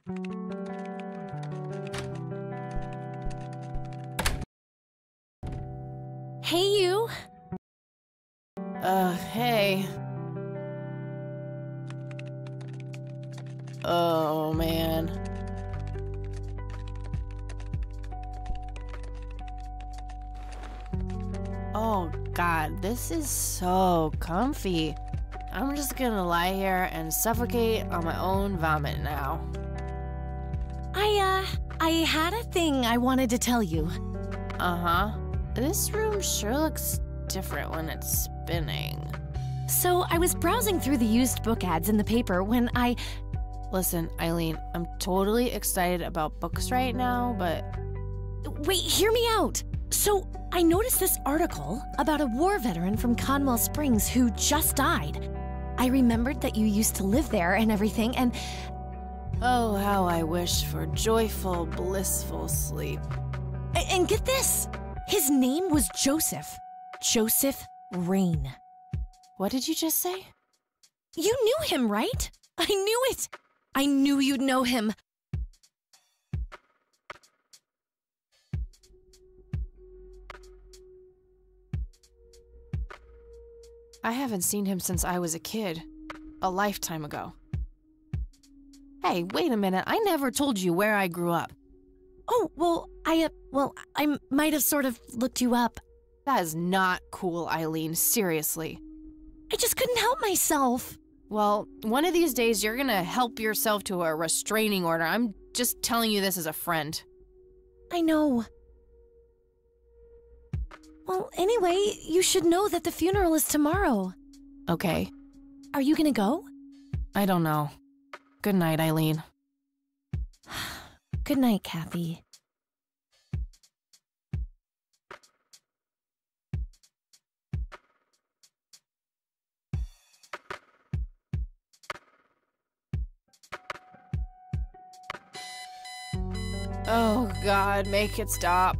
Hey, you. Hey. Oh, man. Oh, God, this is so comfy. I'm just gonna lie here and suffocate on my own vomit now. I had a thing I wanted to tell you. Uh-huh. This room sure looks different when it's spinning. So I was browsing through the used book ads in the paper when I... Listen, Eileen, I'm totally excited about books right now, but... Wait, hear me out. So I noticed this article about a war veteran from Conwell Springs who just died. I remembered that you used to live there and everything, and... Oh, how I wish for joyful, blissful sleep. And get this! His name was Joseph. Joseph Rain. What did you just say? You knew him, right? I knew it! I knew you'd know him. I haven't seen him since I was a kid. A lifetime ago. Hey, wait a minute. I never told you where I grew up. Oh, well, I might have sort of looked you up. That is not cool, Eileen. Seriously. I just couldn't help myself. Well, one of these days you're gonna help yourself to a restraining order. I'm just telling you this as a friend. I know. Well, anyway, you should know that the funeral is tomorrow. Okay. Are you gonna go? I don't know. Good night, Eileen. Good night, Kathy. Oh, God, make it stop.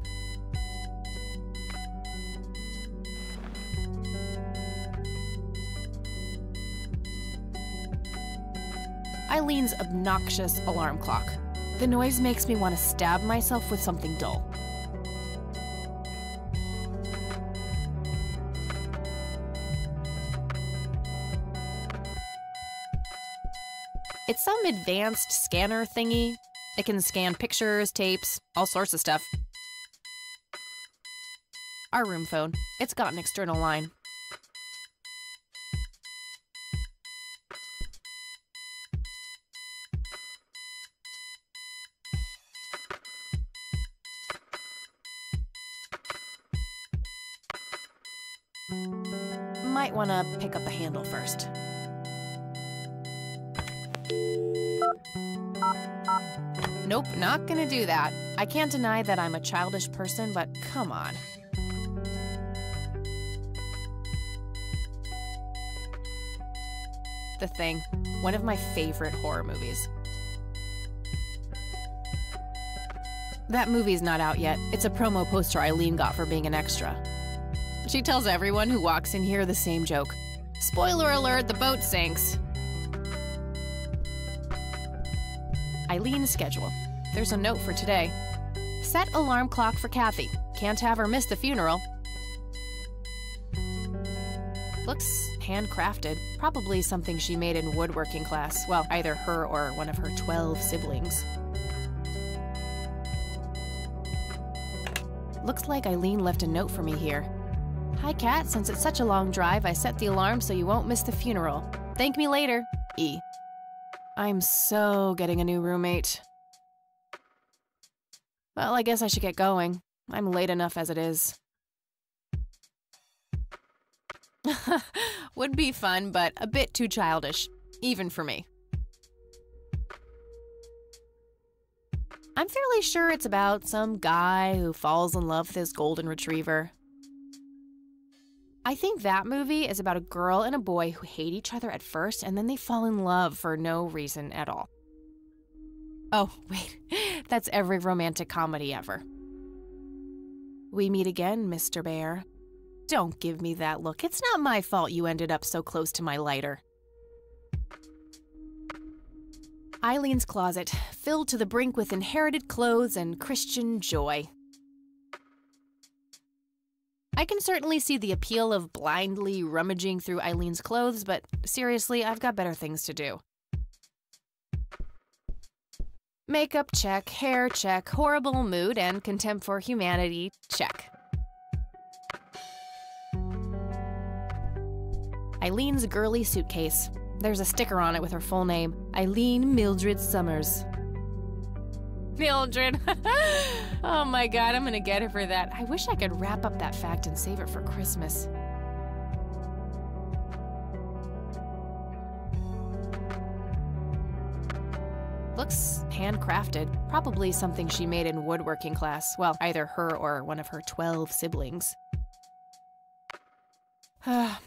Eileen's obnoxious alarm clock. The noise makes me want to stab myself with something dull. It's some advanced scanner thingy. It can scan pictures, tapes, all sorts of stuff. Our room phone. It's got an external line. Might want to pick up the handle first. Nope, not gonna do that. I can't deny that I'm a childish person, but come on. The Thing, one of my favorite horror movies. That movie's not out yet. It's a promo poster Eileen got for being an extra. She tells everyone who walks in here the same joke. Spoiler alert, the boat sinks. Eileen's schedule. There's a note for today. Set alarm clock for Kathy. Can't have her miss the funeral. Looks handcrafted. Probably something she made in woodworking class. Well, either her or one of her 12 siblings. Looks like Eileen left a note for me here. Hi, Kat. Since it's such a long drive, I set the alarm so you won't miss the funeral. Thank me later. E. I'm so getting a new roommate. Well, I guess I should get going. I'm late enough as it is. Would be fun, but a bit too childish, even for me. I'm fairly sure it's about some guy who falls in love with his golden retriever. I think that movie is about a girl and a boy who hate each other at first and then they fall in love for no reason at all. Oh, wait, that's every romantic comedy ever. We meet again, Mr. Bear. Don't give me that look. It's not my fault you ended up so close to my lighter. Eileen's closet, filled to the brink with inherited clothes and Christian joy. I can certainly see the appeal of blindly rummaging through Eileen's clothes, but seriously, I've got better things to do. Makeup check, hair check, horrible mood and contempt for humanity check. Eileen's girly suitcase. There's a sticker on it with her full name, Eileen Mildred Summers. Mildred. Oh my God, I'm gonna get her for that. I wish I could wrap up that fact and save it for Christmas. Looks handcrafted. Probably something she made in woodworking class. Well, either her or one of her 12 siblings.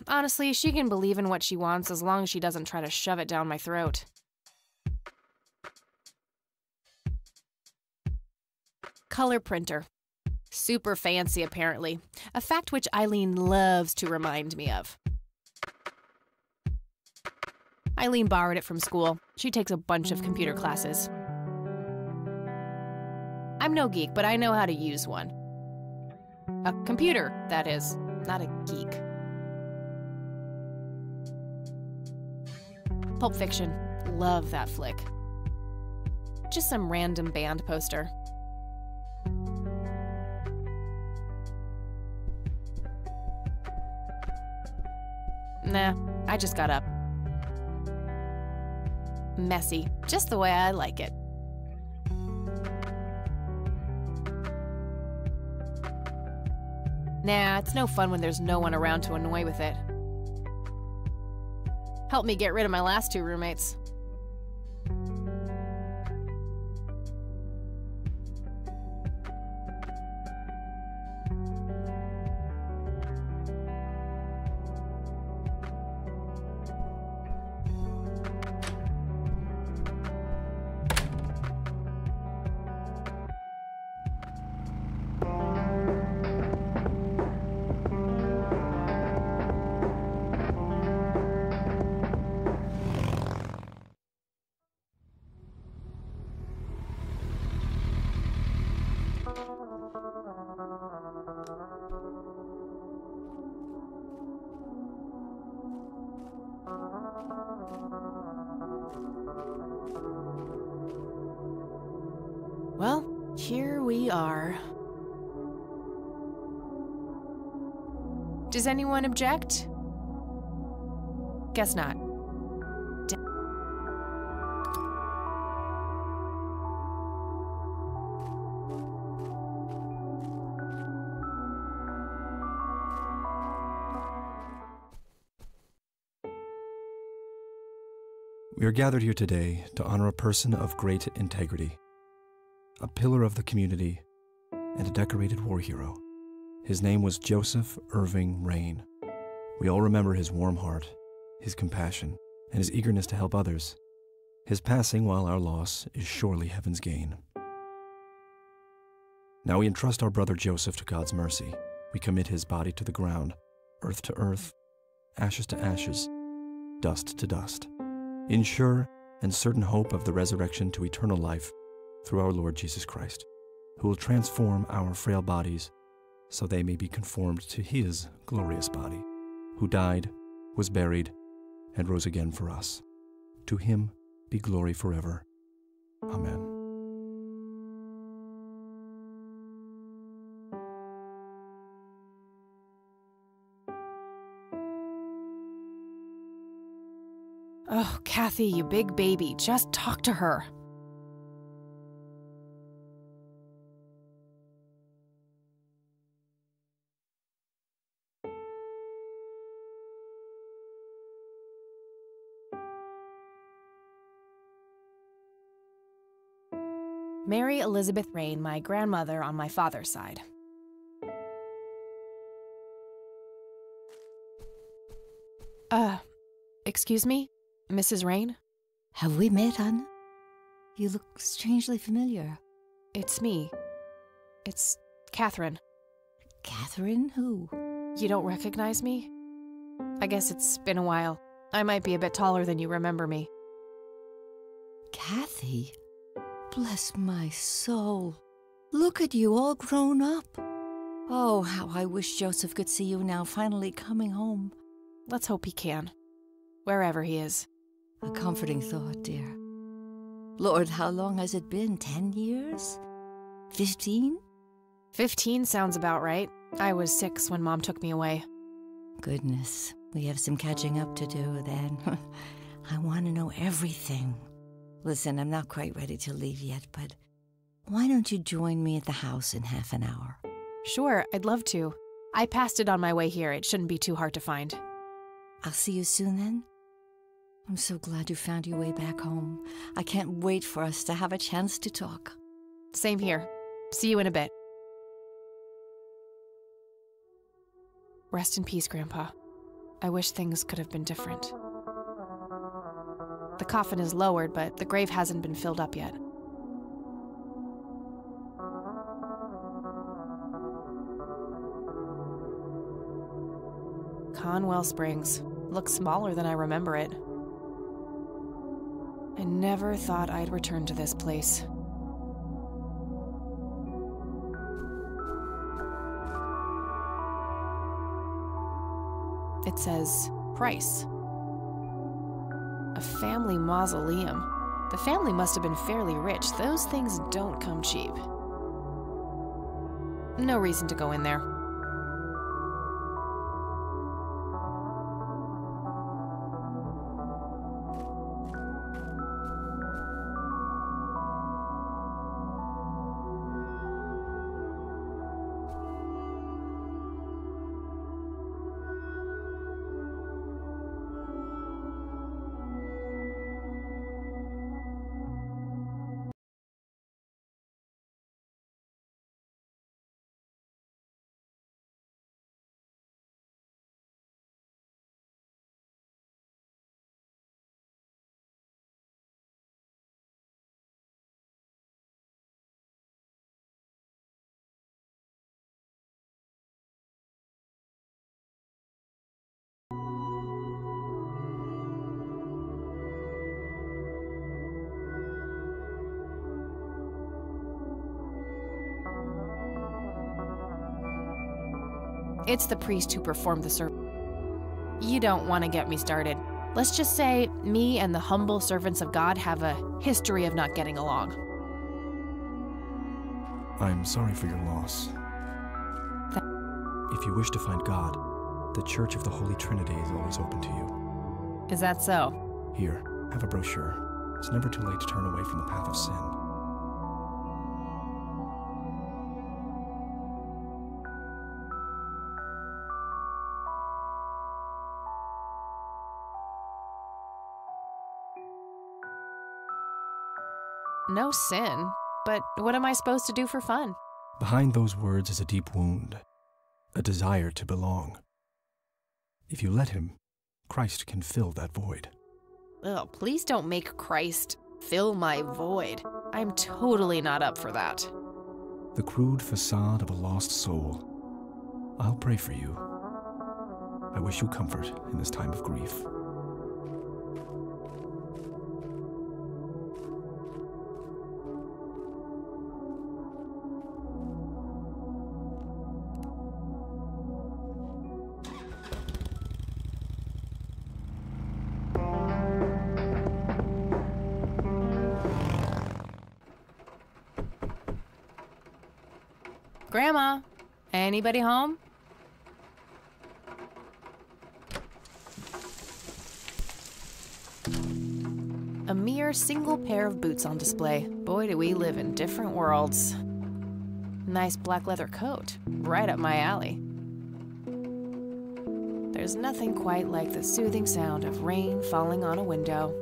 Honestly, she can believe in what she wants as long as she doesn't try to shove it down my throat. Color printer. Super fancy, apparently. A fact which Eileen loves to remind me of. Eileen borrowed it from school. She takes a bunch of computer classes. I'm no geek, but I know how to use one. A computer, that is, not a geek. Pulp Fiction. Love that flick. Just some random band poster. Nah, I just got up. Messy, just the way I like it. Nah, it's no fun when there's no one around to annoy with it. Helped me get rid of my last 2 roommates. Well, here we are. Does anyone object? Guess not. We are gathered here today to honor a person of great integrity, a pillar of the community, and a decorated war hero. His name was Joseph Irving Raine. We all remember his warm heart, his compassion, and his eagerness to help others. His passing, while our loss, is surely heaven's gain. Now we entrust our brother Joseph to God's mercy. We commit his body to the ground, earth to earth, ashes to ashes, dust to dust, in sure and certain hope of the resurrection to eternal life through our Lord Jesus Christ, who will transform our frail bodies so they may be conformed to his glorious body, who died, was buried, and rose again for us. To him be glory forever. Amen. Oh, Kathy, you big baby, just talk to her. Mary Elizabeth Raine, my grandmother on my father's side. Excuse me? Mrs. Raine? Have we met, Anna? You look strangely familiar. It's me. It's Catherine. Catherine who? You don't recognize me? I guess it's been a while. I might be a bit taller than you remember me. Kathy? bless my soul. Look at you, all grown up. Oh, how I wish Joseph could see you now, finally coming home. Let's hope he can, wherever he is. A comforting thought, dear. Lord, how long has it been? 10 years? 15? 15 sounds about right. I was 6 when Mom took me away. Goodness, we have some catching up to do then. I want to know everything. Listen, I'm not quite ready to leave yet, but why don't you join me at the house in half an hour? Sure, I'd love to. I passed it on my way here. It shouldn't be too hard to find. I'll see you soon then. I'm so glad you found your way back home. I can't wait for us to have a chance to talk. Same here. See you in a bit. Rest in peace, Grandpa. I wish things could have been different. The coffin is lowered, but the grave hasn't been filled up yet. Conwell Springs. Looks smaller than I remember it. I never thought I'd return to this place. It says Price. A family mausoleum. The family must have been fairly rich. Those things don't come cheap. No reason to go in there. It's the priest who performed the service. You don't want to get me started. Let's just say me and the humble servants of God have a history of not getting along. I'm sorry for your loss. If you wish to find God, the Church of the Holy Trinity is always open to you. Is that so? Here, have a brochure. It's never too late to turn away from the path of sin. No sin. But what am I supposed to do for fun? Behind those words is a deep wound, a desire to belong. If you let him, Christ can fill that void. Ugh, please don't make Christ fill my void. I'm totally not up for that. The crude facade of a lost soul. I'll pray for you. I wish you comfort in this time of grief. Grandma, anybody home? A mere single pair of boots on display. Boy, do we live in different worlds. Nice black leather coat, right up my alley. There's nothing quite like the soothing sound of rain falling on a window.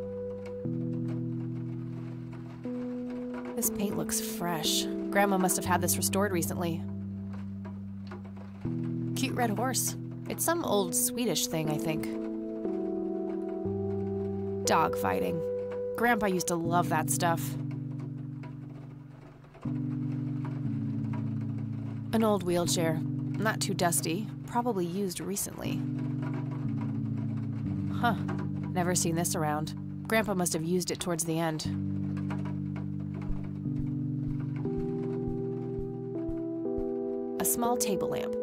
This paint looks fresh. Grandma must have had this restored recently. Cute red horse. It's some old Swedish thing, I think. Dog fighting. Grandpa used to love that stuff. An old wheelchair. Not too dusty. Probably used recently. Huh. Never seen this around. Grandpa must have used it towards the end. small table lamp.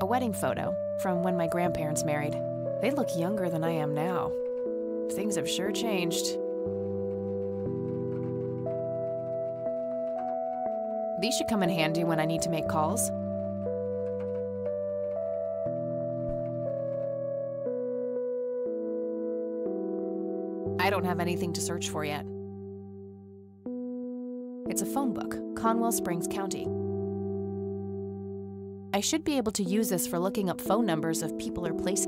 A wedding photo from when my grandparents married. They look younger than I am now. Things have sure changed. These should come in handy when I need to make calls. I don't have anything to search for yet. It's a phone book, Conwell Springs County. I should be able to use this for looking up phone numbers of people or places.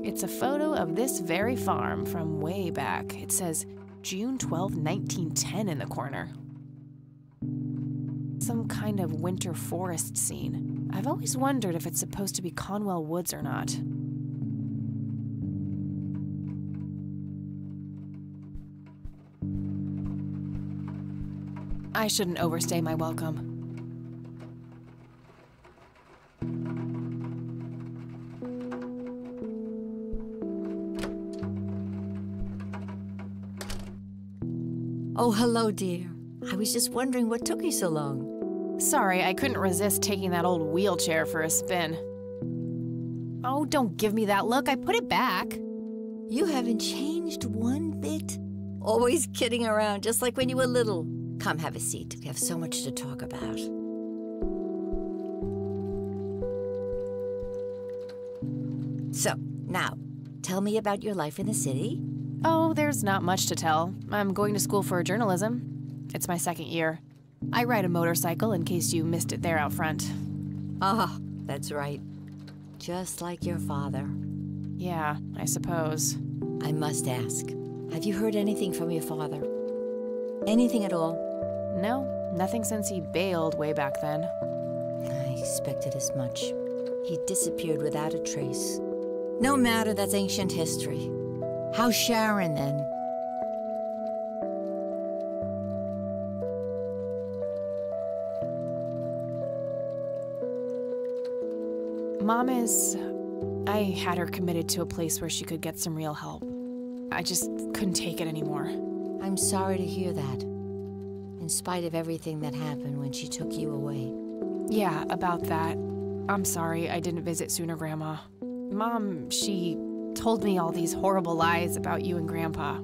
It's a photo of this very farm from way back. It says June 12, 1910 in the corner. Some kind of winter forest scene. I've always wondered if it's supposed to be Conwell Woods or not. I shouldn't overstay my welcome. Oh, hello, dear. I was just wondering what took you so long. Sorry, I couldn't resist taking that old wheelchair for a spin. Oh, don't give me that look. I put it back. You haven't changed one bit. Always kidding around, just like when you were little. Come, have a seat. We have so much to talk about. So, now, tell me about your life in the city. Oh, there's not much to tell. I'm going to school for journalism. It's my second year. I ride a motorcycle in case you missed it there out front. Ah, that's right. Just like your father. Yeah, I suppose. I must ask, have you heard anything from your father? Anything at all? No, nothing since he bailed way back then. I expected as much. He disappeared without a trace. No matter, that's ancient history. How's Sharon, then? Mom is... I had her committed to a place where she could get some real help. I just couldn't take it anymore. I'm sorry to hear that. In spite of everything that happened when she took you away. Yeah, about that. I'm sorry I didn't visit sooner, Grandma. Mom, she told me all these horrible lies about you and Grandpa.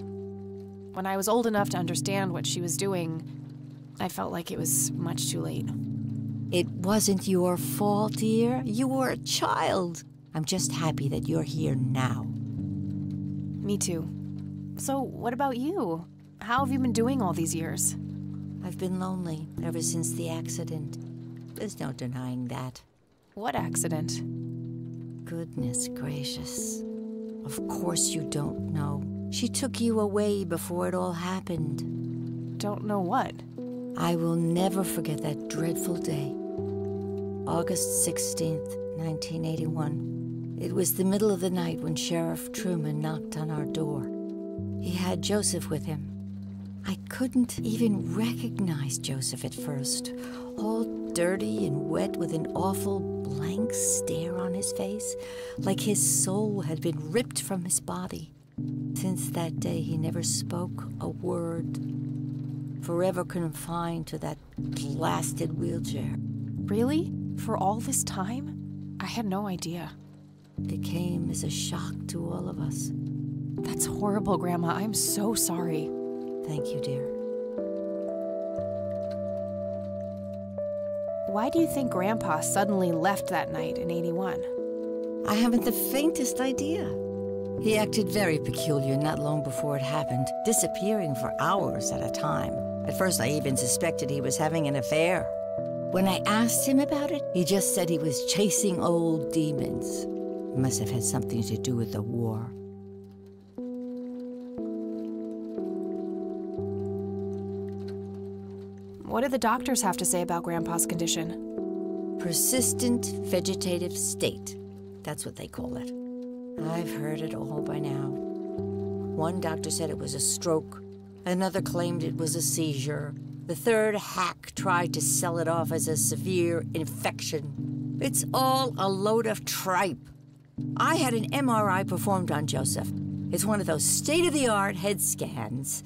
When I was old enough to understand what she was doing, I felt like it was much too late. It wasn't your fault, dear. You were a child. I'm just happy that you're here now. Me too. So, what about you? How have you been doing all these years? I've been lonely ever since the accident. There's no denying that. What accident? Goodness gracious. Of course you don't know. She took you away before it all happened. Don't know what? I will never forget that dreadful day. August 16th, 1981. It was the middle of the night when Sheriff Truman knocked on our door. He had Joseph with him. I couldn't even recognize Joseph at first. All dirty and wet with an awful blank stare on his face, like his soul had been ripped from his body. Since that day, he never spoke a word, forever confined to that blasted wheelchair. Really? For all this time? I had no idea. It came as a shock to all of us. That's horrible, Grandma. I'm so sorry. Thank you, dear. Why do you think Grandpa suddenly left that night in '81? I haven't the faintest idea. He acted very peculiar not long before it happened, disappearing for hours at a time. At first, I even suspected he was having an affair. When I asked him about it, he just said he was chasing old demons. It must have had something to do with the war. What do the doctors have to say about Grandpa's condition? Persistent vegetative state. That's what they call it. I've heard it all by now. One doctor said it was a stroke. Another claimed it was a seizure. The third hack tried to sell it off as a severe infection. It's all a load of tripe. I had an MRI performed on Joseph. It's one of those state-of-the-art head scans.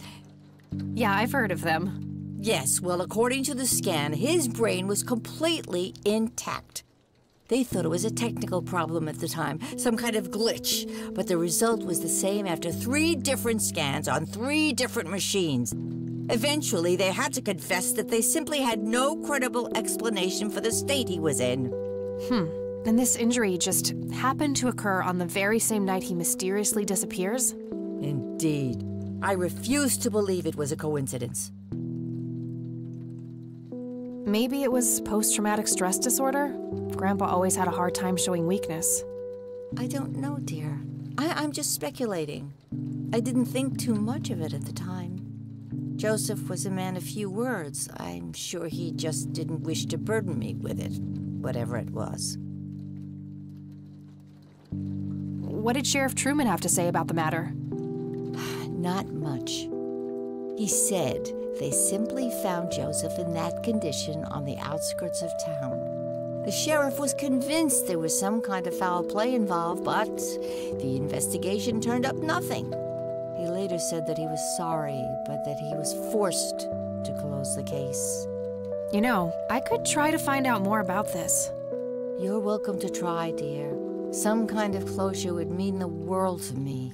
Yeah, I've heard of them. Yes, well, according to the scan, his brain was completely intact. They thought it was a technical problem at the time, some kind of glitch, but the result was the same after 3 different scans on 3 different machines. Eventually, they had to confess that they simply had no credible explanation for the state he was in. And this injury just happened to occur on the very same night he mysteriously disappears? Indeed. I refuse to believe it was a coincidence. Maybe it was post-traumatic stress disorder? Grandpa always had a hard time showing weakness. I don't know, dear. I'm just speculating. I didn't think too much of it at the time. Joseph was a man of few words. I'm sure he just didn't wish to burden me with it, whatever it was. What did Sheriff Truman have to say about the matter? Not much. He said they simply found Joseph in that condition on the outskirts of town. The sheriff was convinced there was some kind of foul play involved, but the investigation turned up nothing. He later said that he was sorry, but that he was forced to close the case. You know, I could try to find out more about this. You're welcome to try, dear. Some kind of closure would mean the world to me.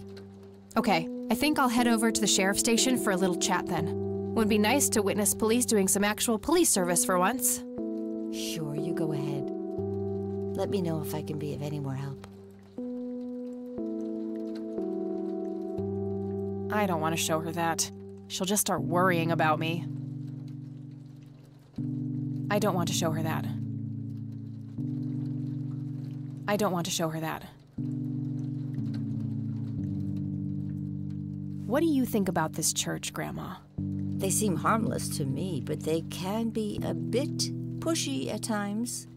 Okay, I think I'll head over to the sheriff's station for a little chat then. Would be nice to witness police doing some actual police service for once. Sure, you go ahead. Let me know if I can be of any more help. I don't want to show her that. She'll just start worrying about me. I don't want to show her that. I don't want to show her that. What do you think about this church, Grandma? They seem harmless to me, but they can be a bit pushy at times.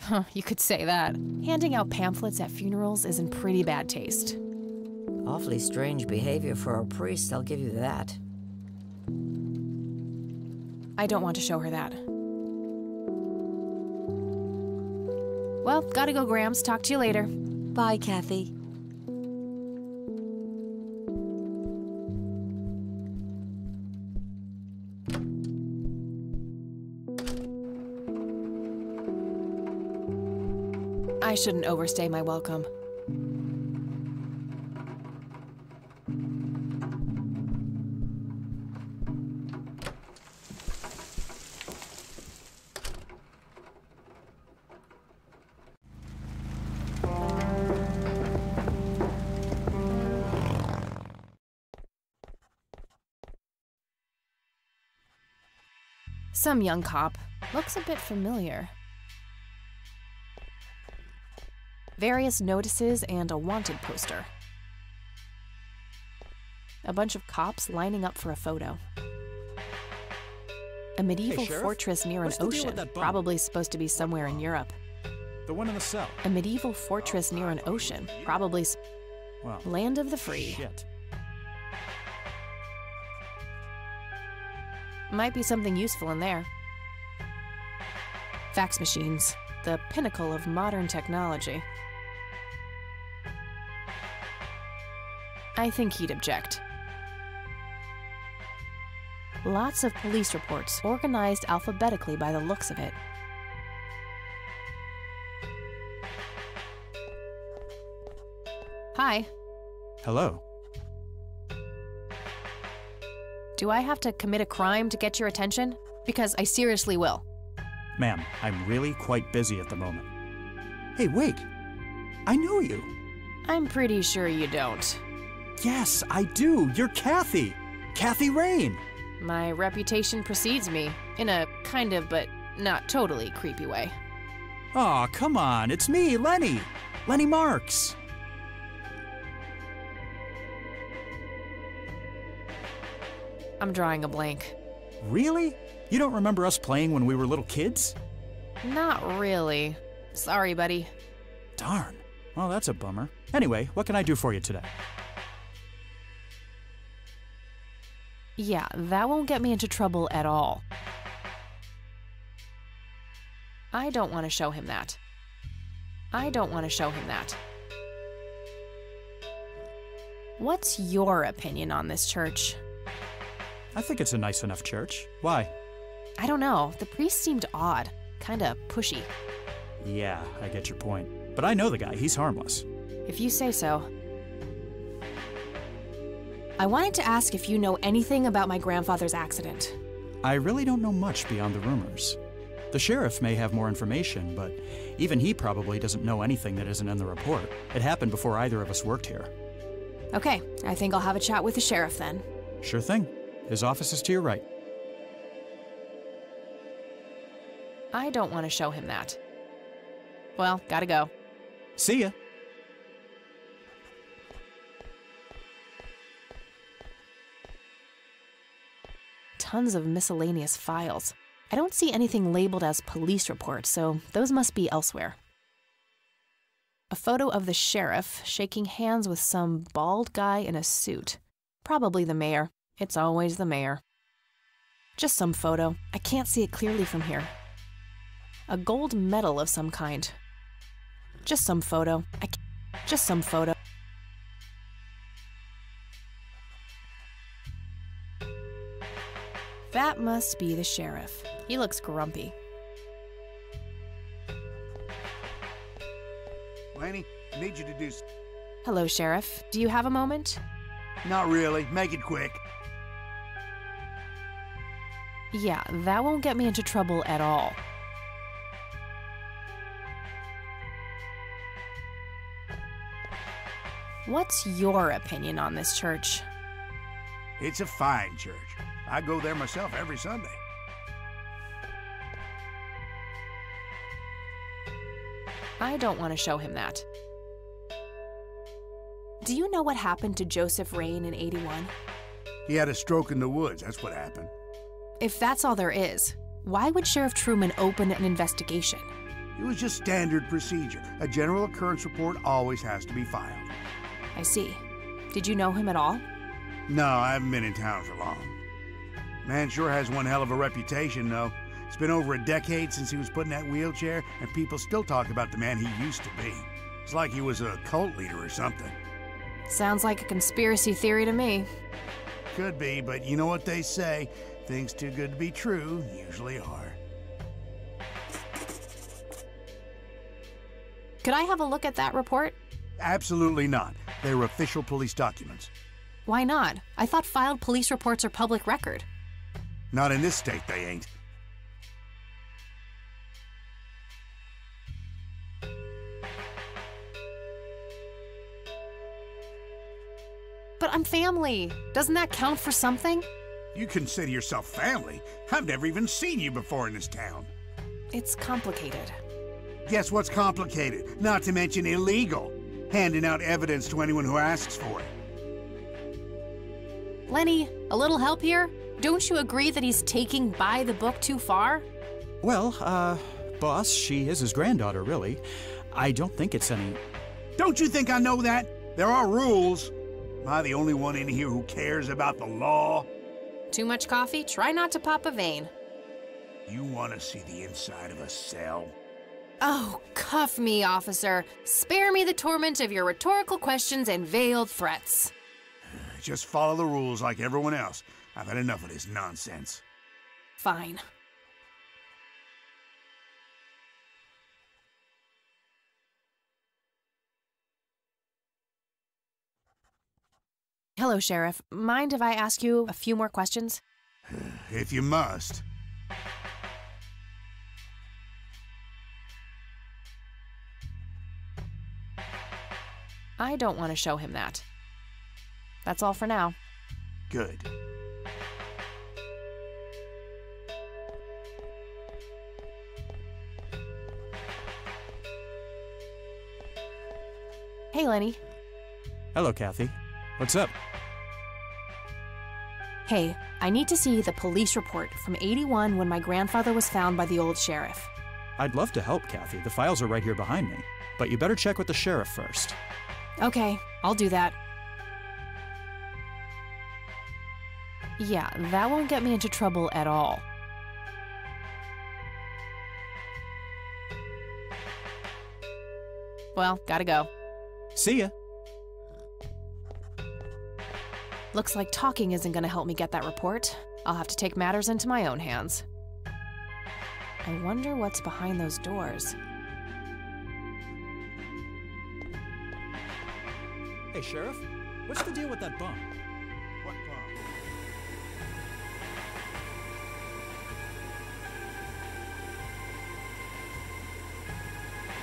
Huh, you could say that. Handing out pamphlets at funerals is in pretty bad taste. Awfully strange behavior for a priest, I'll give you that. I don't want to show her that. Well, gotta go, Grams. Talk to you later. Bye, Kathy. I shouldn't overstay my welcome. Some young cop. Looks a bit familiar. Various notices and a wanted poster. A bunch of cops lining up for a photo. A medieval fortress near an ocean, probably supposed to be somewhere in Europe. The one in the cell. A medieval fortress near an ocean, probably Well, land of the free. shit. Might be something useful in there. Fax machines, the pinnacle of modern technology. I think he'd object. Lots of police reports, organized alphabetically by the looks of it. Hi. Hello. Do I have to commit a crime to get your attention? Because I seriously will. Ma'am, I'm really quite busy at the moment. Hey, wait. I know you. I'm pretty sure you don't. Yes, I do. You're Kathy. Kathy Rain. My reputation precedes me, in a kind of but not totally creepy way. Aw, come on. It's me, Lenny. Lenny Marks. I'm drawing a blank. Really? You don't remember us playing when we were little kids? Not really. Sorry, buddy. Darn. Well, that's a bummer. Anyway, what can I do for you today? Yeah, that won't get me into trouble at all. I don't want to show him that. I don't want to show him that. What's your opinion on this church? I think it's a nice enough church. Why? I don't know. The priest seemed odd. Kinda pushy. Yeah, I get your point. But I know the guy. He's harmless. If you say so. I wanted to ask if you know anything about my grandfather's accident. I really don't know much beyond the rumors. The sheriff may have more information, but even he probably doesn't know anything that isn't in the report. It happened before either of us worked here. Okay, I think I'll have a chat with the sheriff then. Sure thing. His office is to your right. I don't want to show him that. Well, gotta go. See ya. Tons of miscellaneous files. I don't see anything labeled as police reports, so those must be elsewhere. A photo of the sheriff shaking hands with some bald guy in a suit. Probably the mayor. It's always the mayor. Just some photo. I can't see it clearly from here. A gold medal of some kind. Just some photo. Just some photo. That must be the sheriff. He looks grumpy. Laney, I need you to do... Hello, Sheriff. Do you have a moment? Not really. Make it quick. Yeah, that won't get me into trouble at all. What's your opinion on this church? It's a fine church. I go there myself every Sunday. I don't want to show him that. Do you know what happened to Joseph Rain in '81? He had a stroke in the woods, that's what happened. If that's all there is, why would Sheriff Truman open an investigation? It was just standard procedure. A general occurrence report always has to be filed. I see. Did you know him at all? No, I haven't been in town for long. Man sure has one hell of a reputation, though. It's been over a decade since he was put in that wheelchair, and people still talk about the man he used to be. It's like he was a cult leader or something. Sounds like a conspiracy theory to me. Could be, but you know what they say. Things too good to be true usually are. Could I have a look at that report? Absolutely not. They're official police documents. Why not? I thought filed police reports are public record. Not in this state, they ain't. But I'm family. Doesn't that count for something? You consider yourself family? I've never even seen you before in this town. It's complicated. Guess what's complicated? Not to mention illegal. Handing out evidence to anyone who asks for it. Lenny, a little help here? Don't you agree that he's taking by the book too far? Well, boss, she is his granddaughter, really. I don't think it's any... Don't you think I know that? There are rules. Am I the only one in here who cares about the law? Too much coffee? Try not to pop a vein. You want to see the inside of a cell? Oh, cuff me, officer. Spare me the torment of your rhetorical questions and veiled threats. Just follow the rules like everyone else. I've had enough of this nonsense. Fine. Hello, Sheriff. Mind if I ask you a few more questions? If you must. I don't want to show him that. That's all for now. Good. Hey, Lenny. Hello, Kathy. What's up? Hey, I need to see the police report from '81 when my grandfather was found by the old sheriff. I'd love to help, Kathy. The files are right here behind me. But you better check with the sheriff first. Okay, I'll do that. Yeah, that won't get me into trouble at all. Well, gotta go. See ya. Looks like talking isn't gonna help me get that report. I'll have to take matters into my own hands. I wonder what's behind those doors. Hey, Sheriff, what's the deal with that bum? What bomb?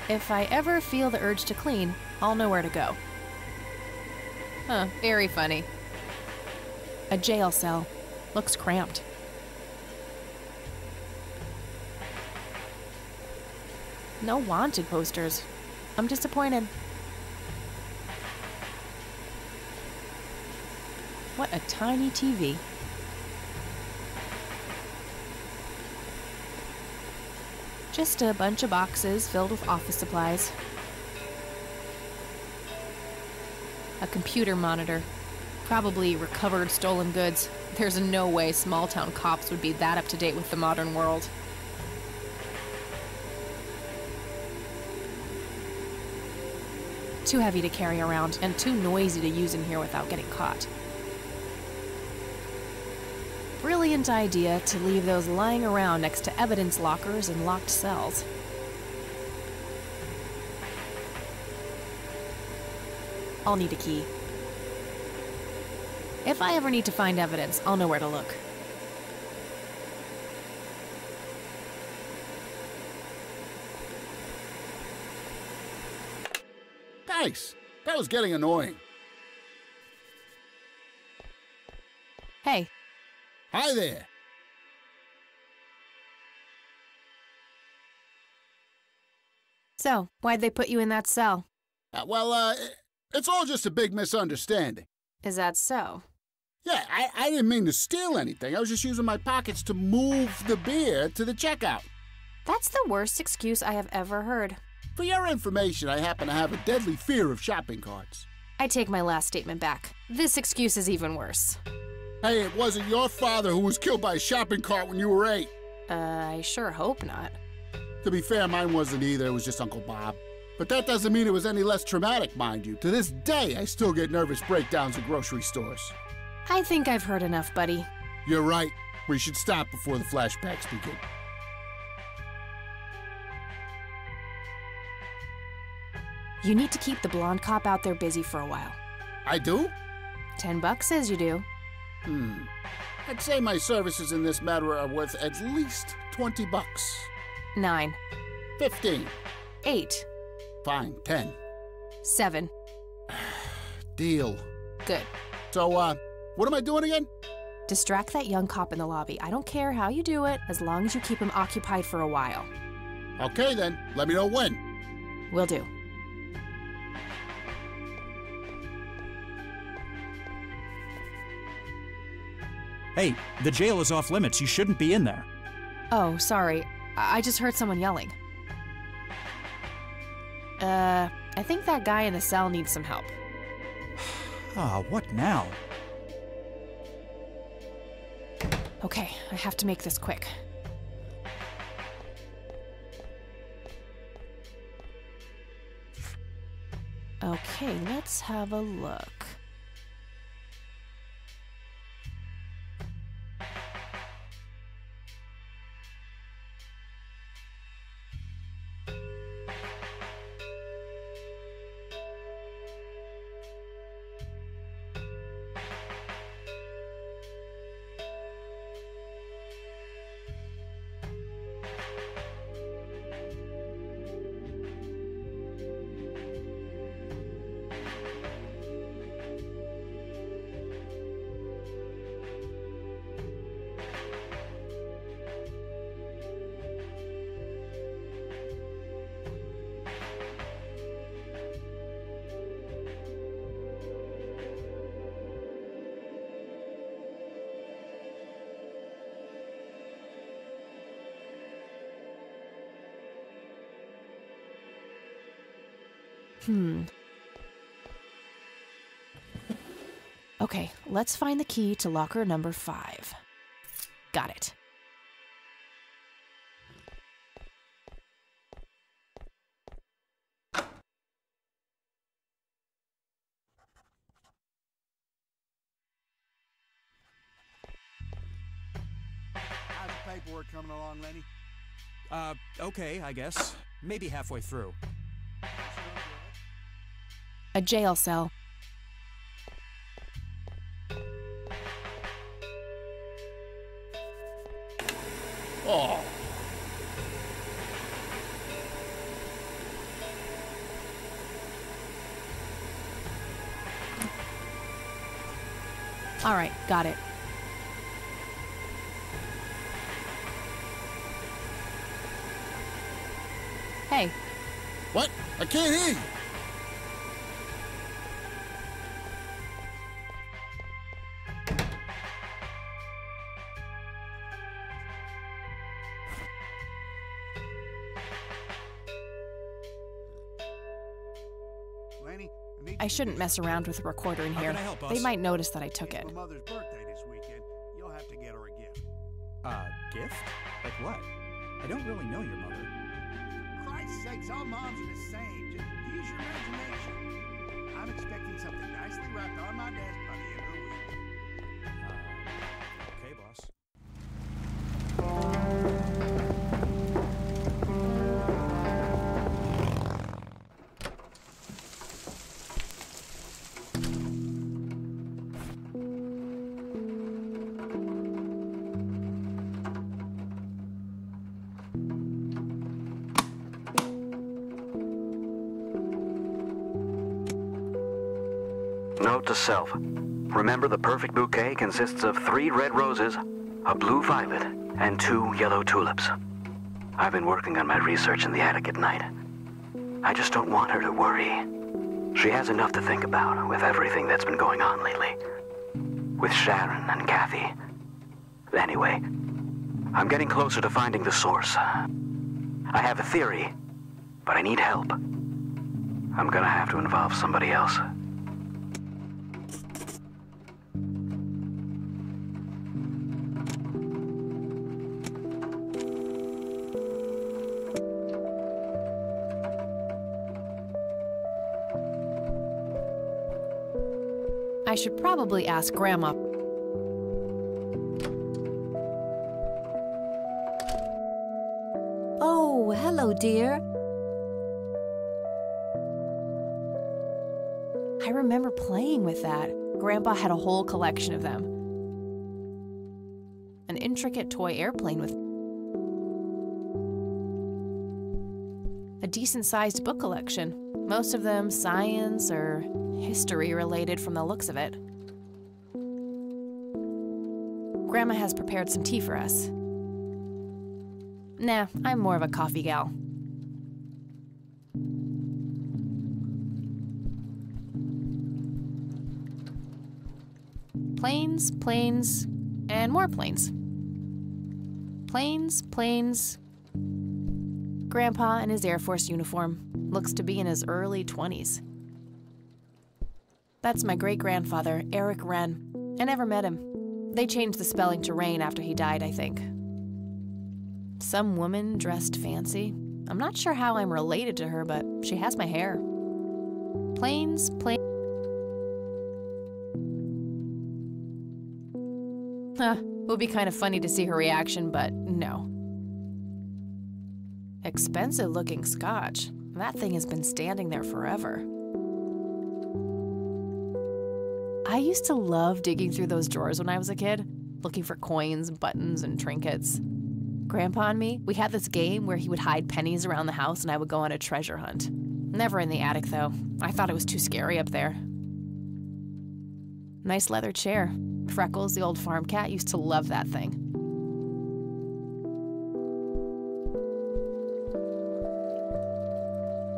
If I ever feel the urge to clean, I'll know where to go. Huh, very funny. A jail cell. Looks cramped. No wanted posters. I'm disappointed. What a tiny TV. Just a bunch of boxes filled with office supplies. A computer monitor. Probably recovered stolen goods. There's no way small-town cops would be that up-to-date with the modern world. Too heavy to carry around, and too noisy to use in here without getting caught. Brilliant idea to leave those lying around next to evidence lockers and locked cells. I'll need a key. If I ever need to find evidence, I'll know where to look. Nice. That was getting annoying. Hey, Hi there. so why'd they put you in that cell? It's all just a big misunderstanding. Is that so? Yeah, I didn't mean to steal anything. I was just using my pockets to move the beer to the checkout. That's the worst excuse I have ever heard. For your information, I happen to have a deadly fear of shopping carts. I take my last statement back. This excuse is even worse. Hey, it wasn't your father who was killed by a shopping cart when you were 8. I sure hope not. To be fair, mine wasn't either. It was just Uncle Bob. But that doesn't mean it was any less traumatic, mind you. To this day, I still get nervous breakdowns at grocery stores. I think I've heard enough, buddy. You're right. We should stop before the flashbacks begin. You need to keep the blonde cop out there busy for a while. I do? $10 says you do. I'd say my services in this matter are worth at least $20. 9. 15. 8. Fine, 10. 7. Deal. Good. So, what am I doing again? Distract that young cop in the lobby. I don't care how you do it, as long as you keep him occupied for a while. Okay then, let me know when. Will do. Hey, the jail is off limits. You shouldn't be in there. Oh, sorry. I just heard someone yelling. I think that guy in the cell needs some help. Ah, what now? Okay, I have to make this quick. Okay, let's have a look. Okay, let's find the key to locker number 5. Got it. paperwork coming along, Lenny? Okay, I guess. Maybe halfway through. A jail cell. Oh. All right, got it. Hey, What? I can't hear you. Lenny, I need I you shouldn't to mess around with the recorder in How here. can I help, They boss? might notice that I took It's it. my mother's birthday this weekend. You'll have to get her a gift. Gift? Like what? I don't really know your mother. For Christ's sakes, all moms are the same. Just use your imagination. I'm expecting something nicely wrapped on my desk by the end of the week. Okay, boss. Note to self. Remember, the perfect bouquet consists of 3 red roses, a blue violet, and 2 yellow tulips. I've been working on my research in the attic at night. I just don't want her to worry. She has enough to think about with everything that's been going on lately. With Sharon and Kathy. Anyway, I'm getting closer to finding the source. I have a theory, but I need help. I'm gonna have to involve somebody else. I should probably ask Grandma. Oh, hello, dear. I remember playing with that. Grandpa had a whole collection of them. An intricate toy airplane with a decent-sized book collection. Most of them science or history related from the looks of it. Grandma has prepared some tea for us. Nah, I'm more of a coffee gal. Planes, planes, and more planes. Planes, planes. Grandpa in his Air Force uniform looks to be in his early 20s. That's my great-grandfather, Eric Wren. I never met him. They changed the spelling to Rain after he died, I think. Some woman dressed fancy. I'm not sure how I'm related to her, but she has my hair. Planes, planes. Would be kind of funny to see her reaction, but no. Expensive-looking scotch. That thing has been standing there forever. I used to love digging through those drawers when I was a kid, looking for coins, buttons, and trinkets. Grandpa and me, we had this game where he would hide pennies around the house and I would go on a treasure hunt. Never in the attic, though. I thought it was too scary up there. Nice leather chair. Freckles, the old farm cat, used to love that thing.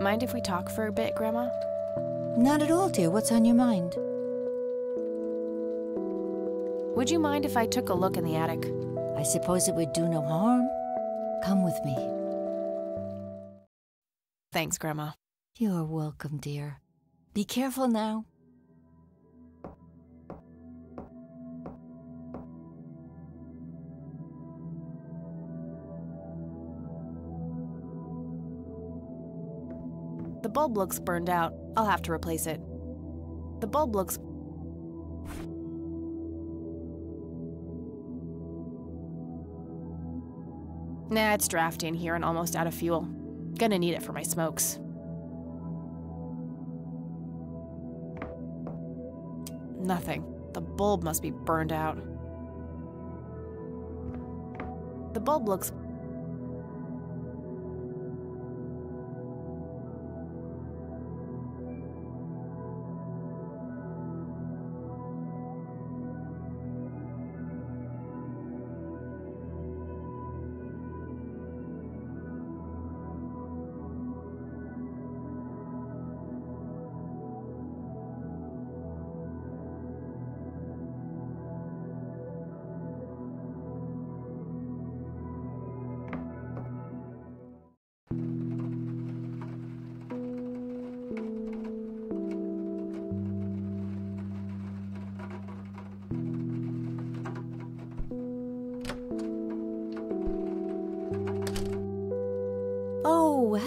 Mind if we talk for a bit, Grandma? Not at all, dear. What's on your mind? Would you mind if I took a look in the attic? I suppose it would do no harm. Come with me. Thanks, Grandma. You're welcome, dear. Be careful now. The bulb looks burned out. I'll have to replace it. The bulb looks... Nah, it's drafty in here and almost out of fuel. Gonna need it for my smokes. Nothing. The bulb must be burned out. The bulb looks... Oh,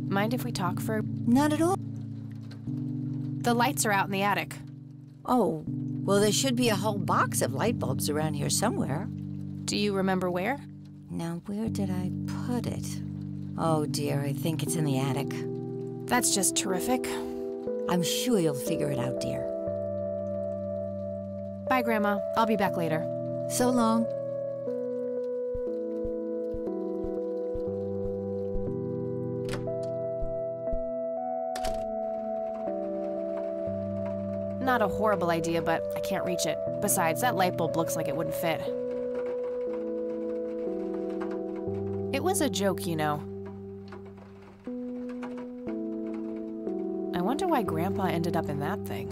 Mind if we talk for... not at all. The lights are out in the attic. Oh, well, there should be a whole box of light bulbs around here somewhere. Do you remember where? Now, where did I put it? Oh, dear, I think it's in the attic. That's just terrific. I'm sure you'll figure it out, dear. Bye, Grandma. I'll be back later. So long. Not a horrible idea, but I can't reach it. Besides, that light bulb looks like it wouldn't fit. It was a joke, you know. I wonder why Grandpa ended up in that thing.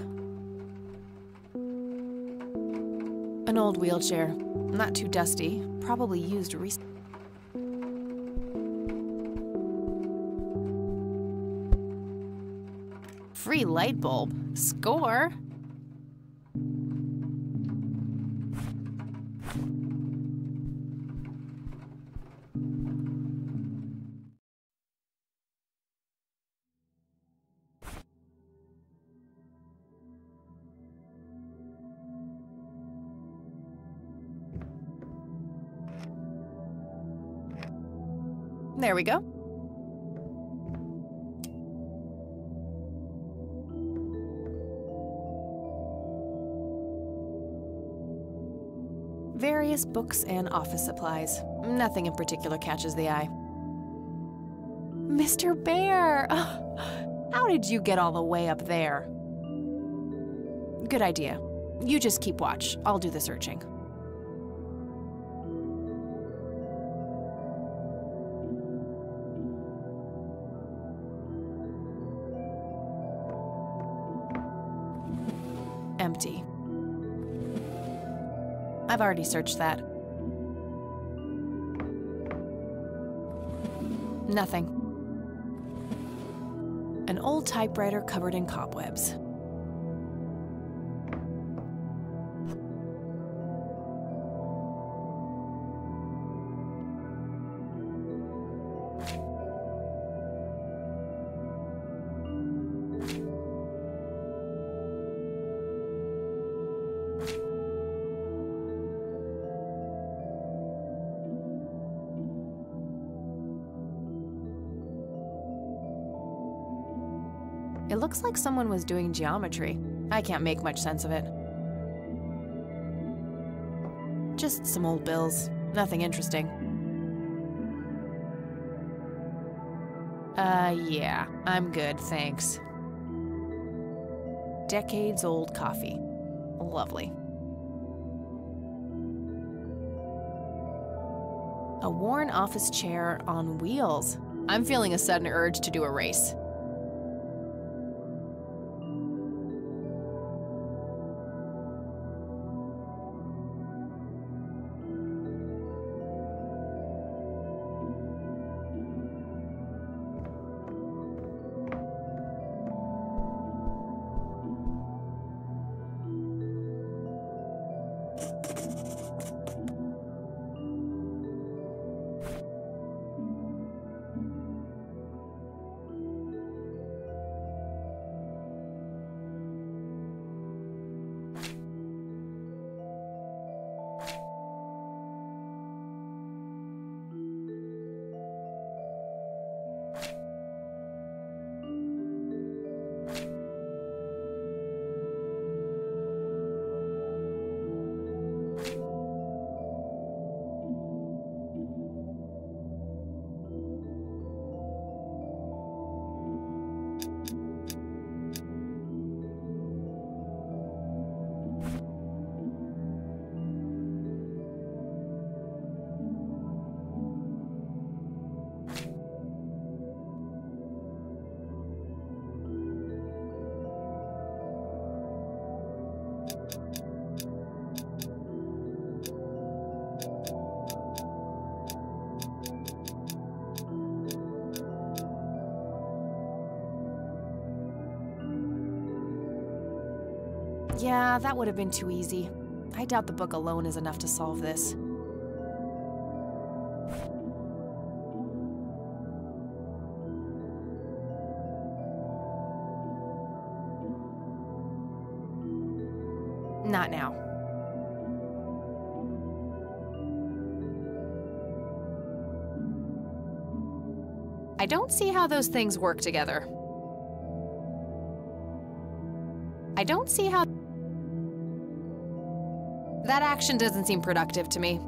An old wheelchair. Not too dusty. Probably used recently. Free light bulb. Score! There we go. Various books and office supplies. Nothing in particular catches the eye. Mr. Bear! How did you get all the way up there? Good idea. You just keep watch. I'll do the searching. Empty. I've already searched that. Nothing. An old typewriter covered in cobwebs. It looks like someone was doing geometry. I can't make much sense of it. Just some old bills. Nothing interesting. Yeah, I'm good, thanks. Decades old coffee. Lovely. A worn office chair on wheels. I'm feeling a sudden urge to do a race. Yeah, that would have been too easy. I doubt the book alone is enough to solve this. Not now. I don't see how those things work together. I don't see how... That action doesn't seem productive to me.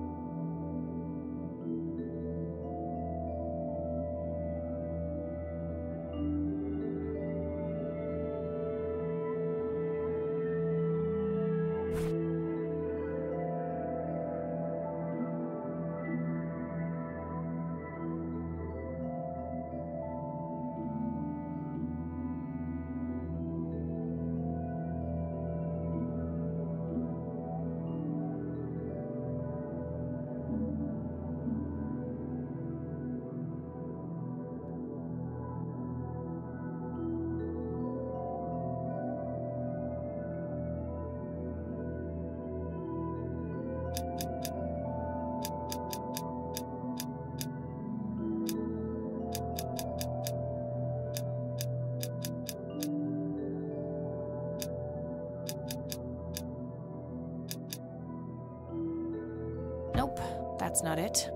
Nope, that's not it.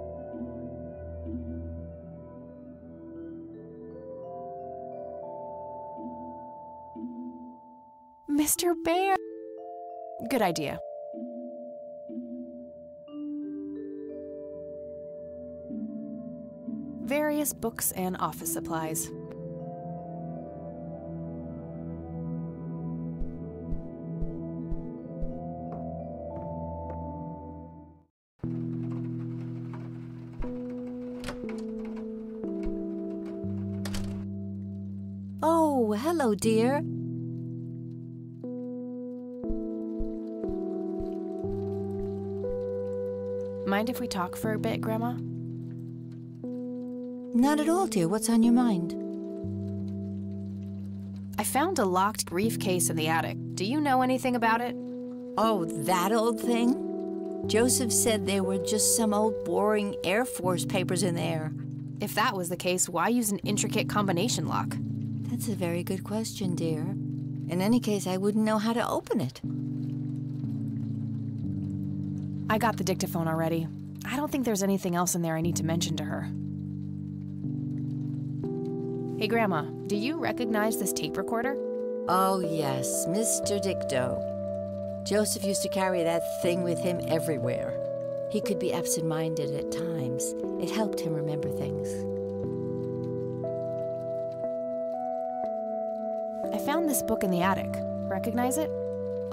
Mr. Bear! Good idea. Various books and office supplies. Oh, hello, dear. Mind if we talk for a bit, Grandma? Not at all, dear. What's on your mind? I found a locked briefcase in the attic. Do you know anything about it? Oh, that old thing? Joseph said there were just some old boring Air Force papers in there. If that was the case, why use an intricate combination lock? That's a very good question, dear. In any case, I wouldn't know how to open it. I got the dictaphone already. I don't think there's anything else in there I need to mention to her. Hey, Grandma, do you recognize this tape recorder? Oh, yes, Mr. Dicto. Joseph used to carry that thing with him everywhere. He could be absent-minded at times. It helped him remember things. I found this book in the attic. Recognize it?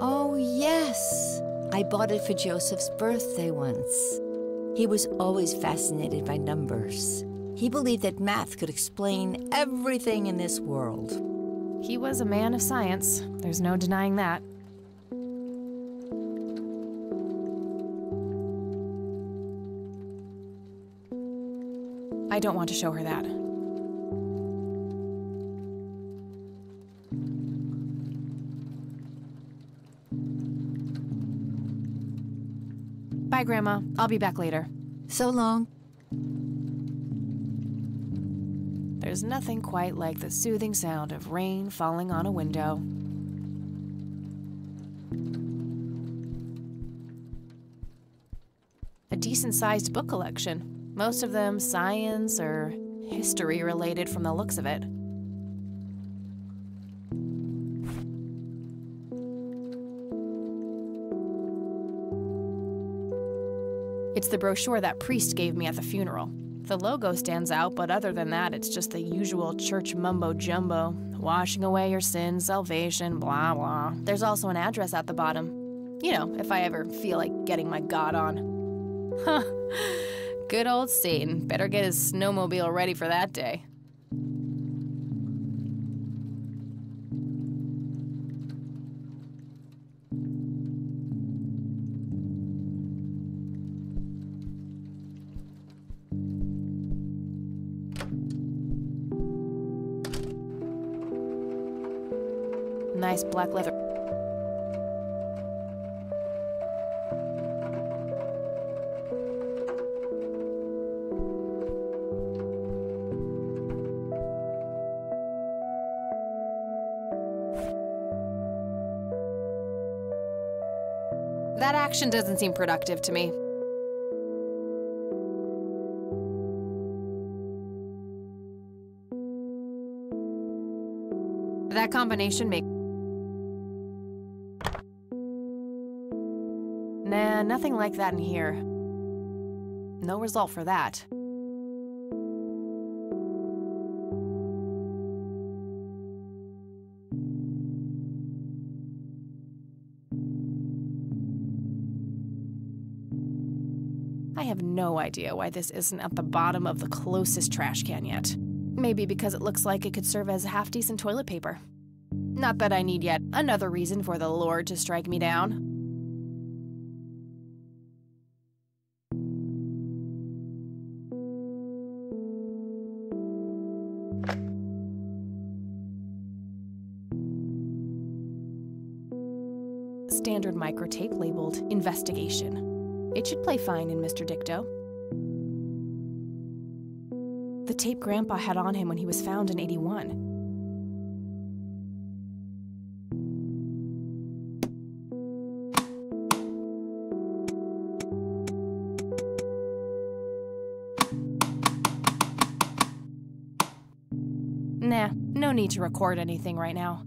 Oh, yes. I bought it for Joseph's birthday once. He was always fascinated by numbers. He believed that math could explain everything in this world. He was a man of science. There's no denying that. I don't want to show her that. Bye, Grandma. I'll be back later. So long. There's nothing quite like the soothing sound of rain falling on a window. A decent-sized book collection. Most of them science or history related from the looks of it. It's the brochure that priest gave me at the funeral. The logo stands out, but other than that, it's just the usual church mumbo-jumbo. Washing away your sins, salvation, blah, blah. There's also an address at the bottom. You know, if I ever feel like getting my God on. Huh. Good old Satan. Better get his snowmobile ready for that day. Nice black leather. action doesn't seem productive to me. That combination makes... Nah, nothing like that in here. No result for that. I have no idea why this isn't at the bottom of the closest trash can yet. Maybe because it looks like it could serve as half-decent toilet paper. Not that I need yet another reason for the Lord to strike me down. Standard microtape labeled Investigation. It should play fine in Mr. Dicto. The tape Grandpa had on him when he was found in '81. Nah, no need to record anything right now.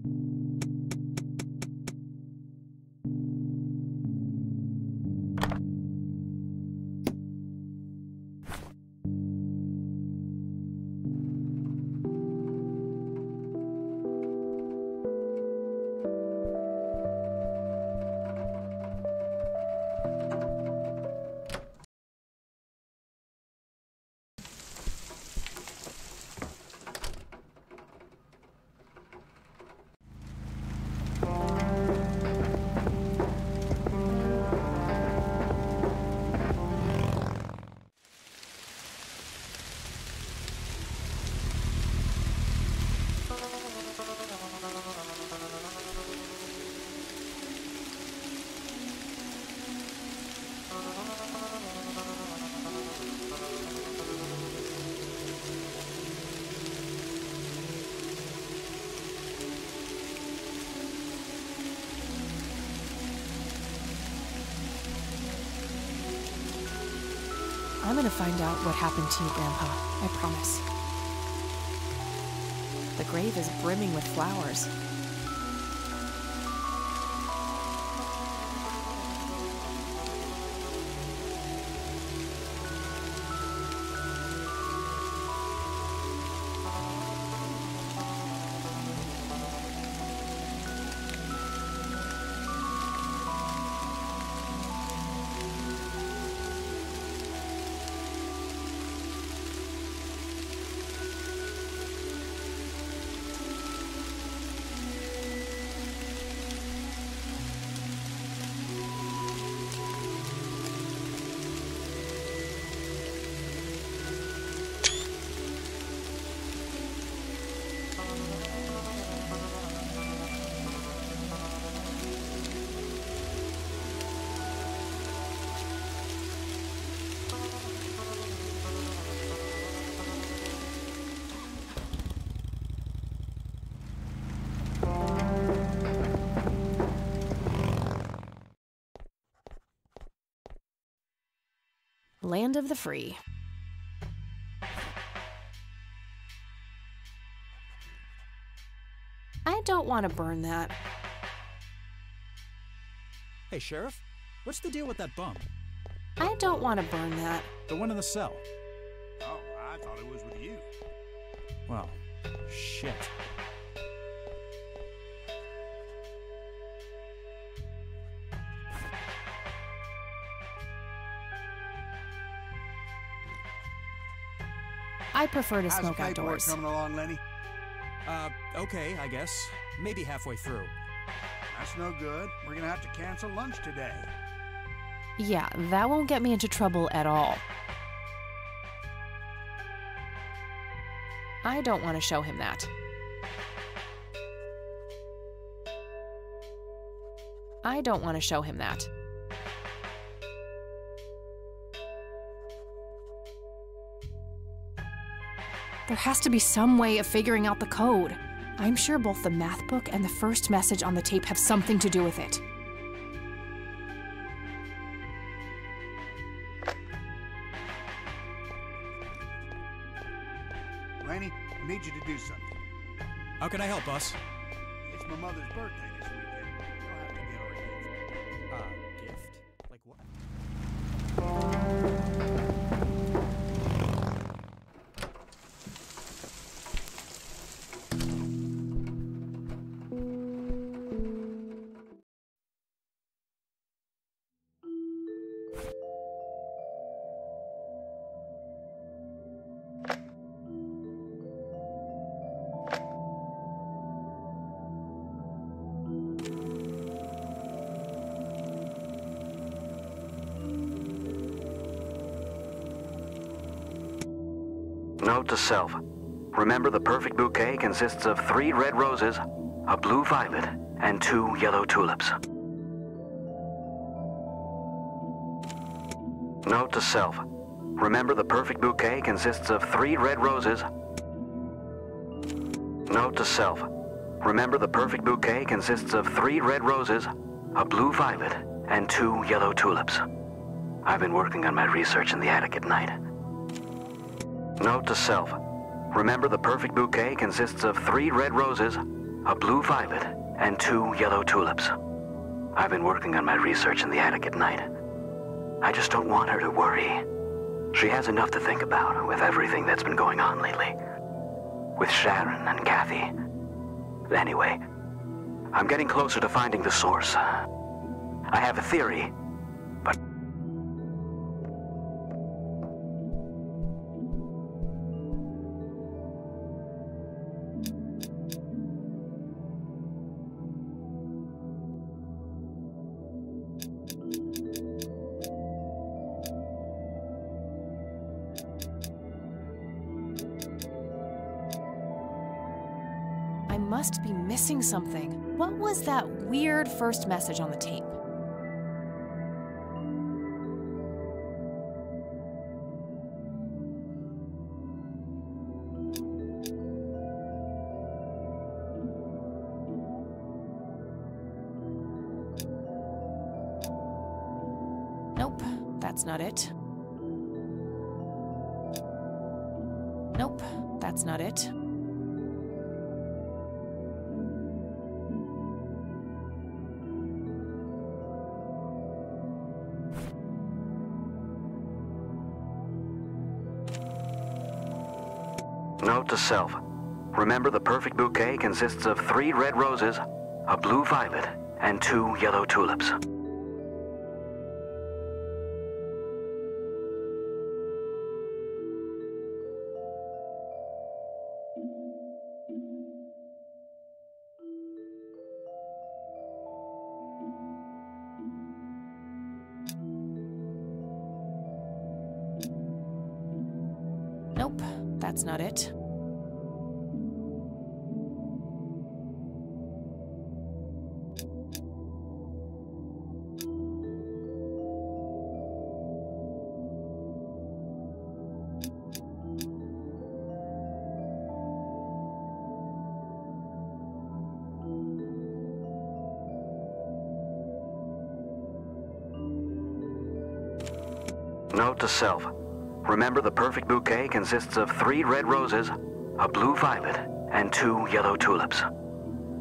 I'm gonna find out what happened to you, Grandpa. I promise. The grave is brimming with flowers. Land of the free. I don't want to burn that. Hey, Sheriff, what's the deal with that bum? I don't want to burn that. The one in the cell. Oh, I thought it was with you. Well, shit. I prefer to How's smoke the paperwork outdoors. coming along, Lenny? Okay, I guess. Maybe halfway through. That's no good. We're gonna have to cancel lunch today. Yeah, that won't get me into trouble at all. I don't want to show him that. I don't want to show him that. There has to be some way of figuring out the code. I'm sure both the math book and the first message on the tape have something to do with it. Laney, I need you to do something. How can I help, boss? It's my mother's birthday this weekend. You'll have to get her a gift. Gift? Like what? Note to self. Remember, the perfect bouquet consists of 3 red roses, a blue violet, and 2 yellow tulips. Note to self. Remember, the perfect bouquet consists of 3 red roses. Note to self. Remember, the perfect bouquet consists of 3 red roses, a blue violet, and 2 yellow tulips. I've been working on my research in the attic at night. Note to self. Remember, the perfect bouquet consists of 3 red roses, a blue violet, and 2 yellow tulips. I've been working on my research in the attic at night. I just don't want her to worry. She has enough to think about with everything that's been going on lately. With Sharon and Kathy. Anyway, I'm getting closer to finding the source. I have a theory, but... I must be missing something. What was that weird first message on the tape? Nope, that's not it. Nope, that's not it. Note to self. Remember, the perfect bouquet consists of 3 red roses, a blue violet, and 2 yellow tulips. Nope, that's not it. Note to self. Remember, the perfect bouquet consists of 3 red roses, a blue violet, and 2 yellow tulips.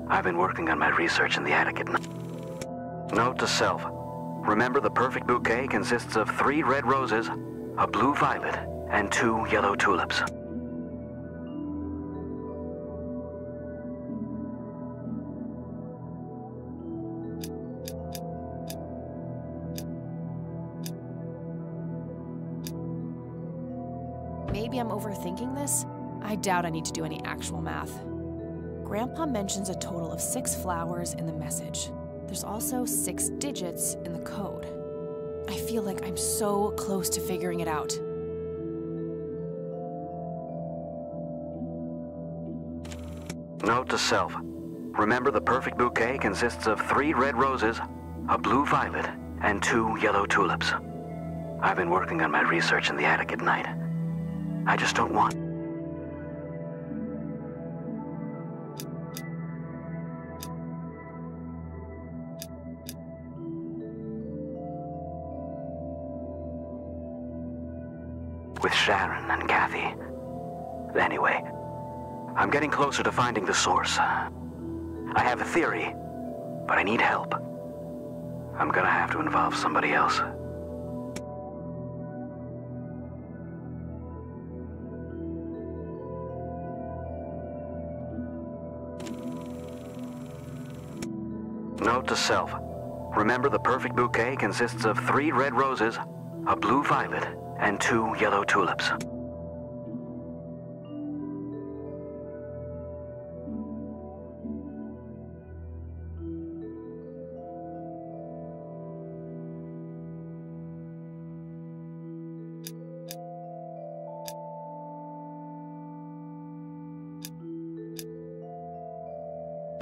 I've been working on my research in the attic at night. Note to self. Remember, the perfect bouquet consists of 3 red roses, a blue violet, and 2 yellow tulips. Maybe I'm overthinking this? I doubt I need to do any actual math. Grandpa mentions a total of 6 flowers in the message. There's also 6 digits in the code. I feel like I'm so close to figuring it out. Note to self. Remember, the perfect bouquet consists of 3 red roses, a blue violet, and 2 yellow tulips. I've been working on my research in the attic at night. I just don't want... with Sharon and Kathy. Anyway, I'm getting closer to finding the source. I have a theory, but I need help. I'm gonna have to involve somebody else. Note to self. Remember, the perfect bouquet consists of 3 red roses, a blue violet, and 2 yellow tulips.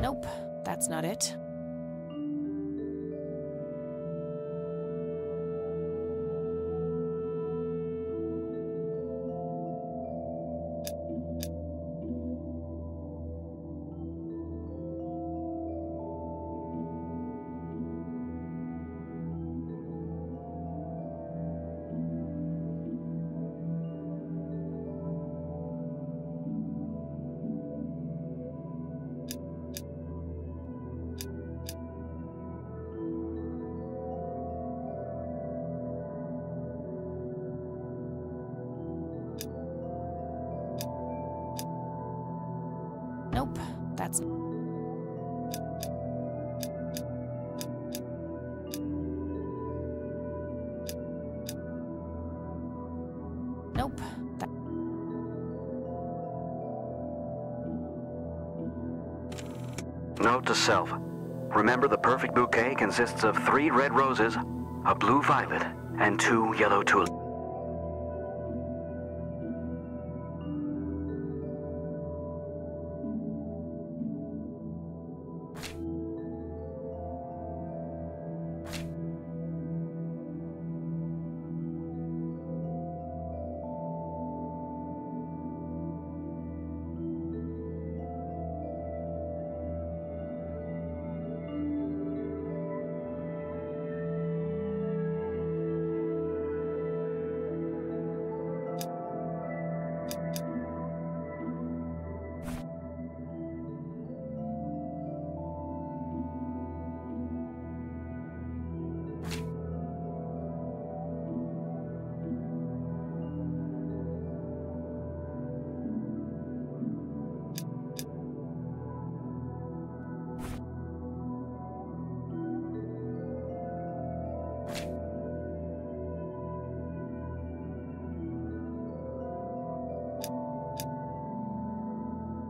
Nope, that's not it. Nope, that's... Nope. Note to self. Remember, the perfect bouquet consists of 3 red roses, a blue violet, and 2 yellow tulips.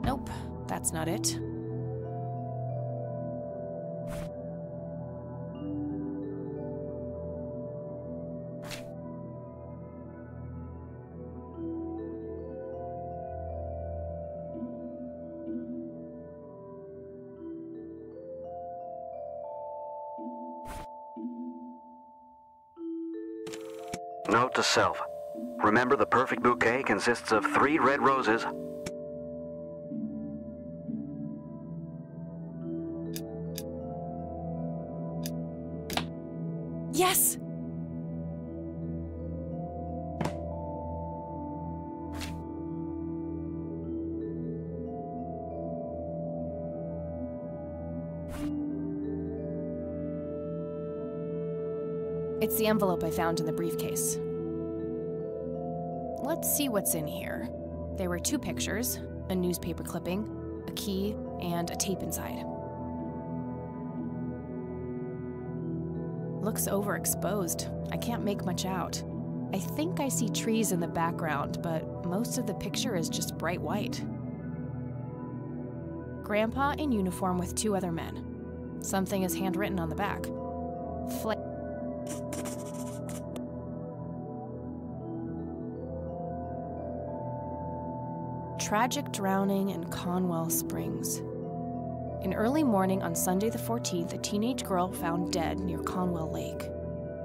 Nope, that's not it. Note to self. Remember, the perfect bouquet consists of 3 red roses. Yes! It's the envelope I found in the briefcase. Let's see what's in here. There were 2 pictures, a newspaper clipping, a key, and a tape inside. Looks overexposed. I can't make much out. I think I see trees in the background, but most of the picture is just bright white. Grandpa in uniform with 2 other men. Something is handwritten on the back. Tragic drowning in Conwell Springs. In early morning on Sunday the 14th, a teenage girl found dead near Conwell Lake.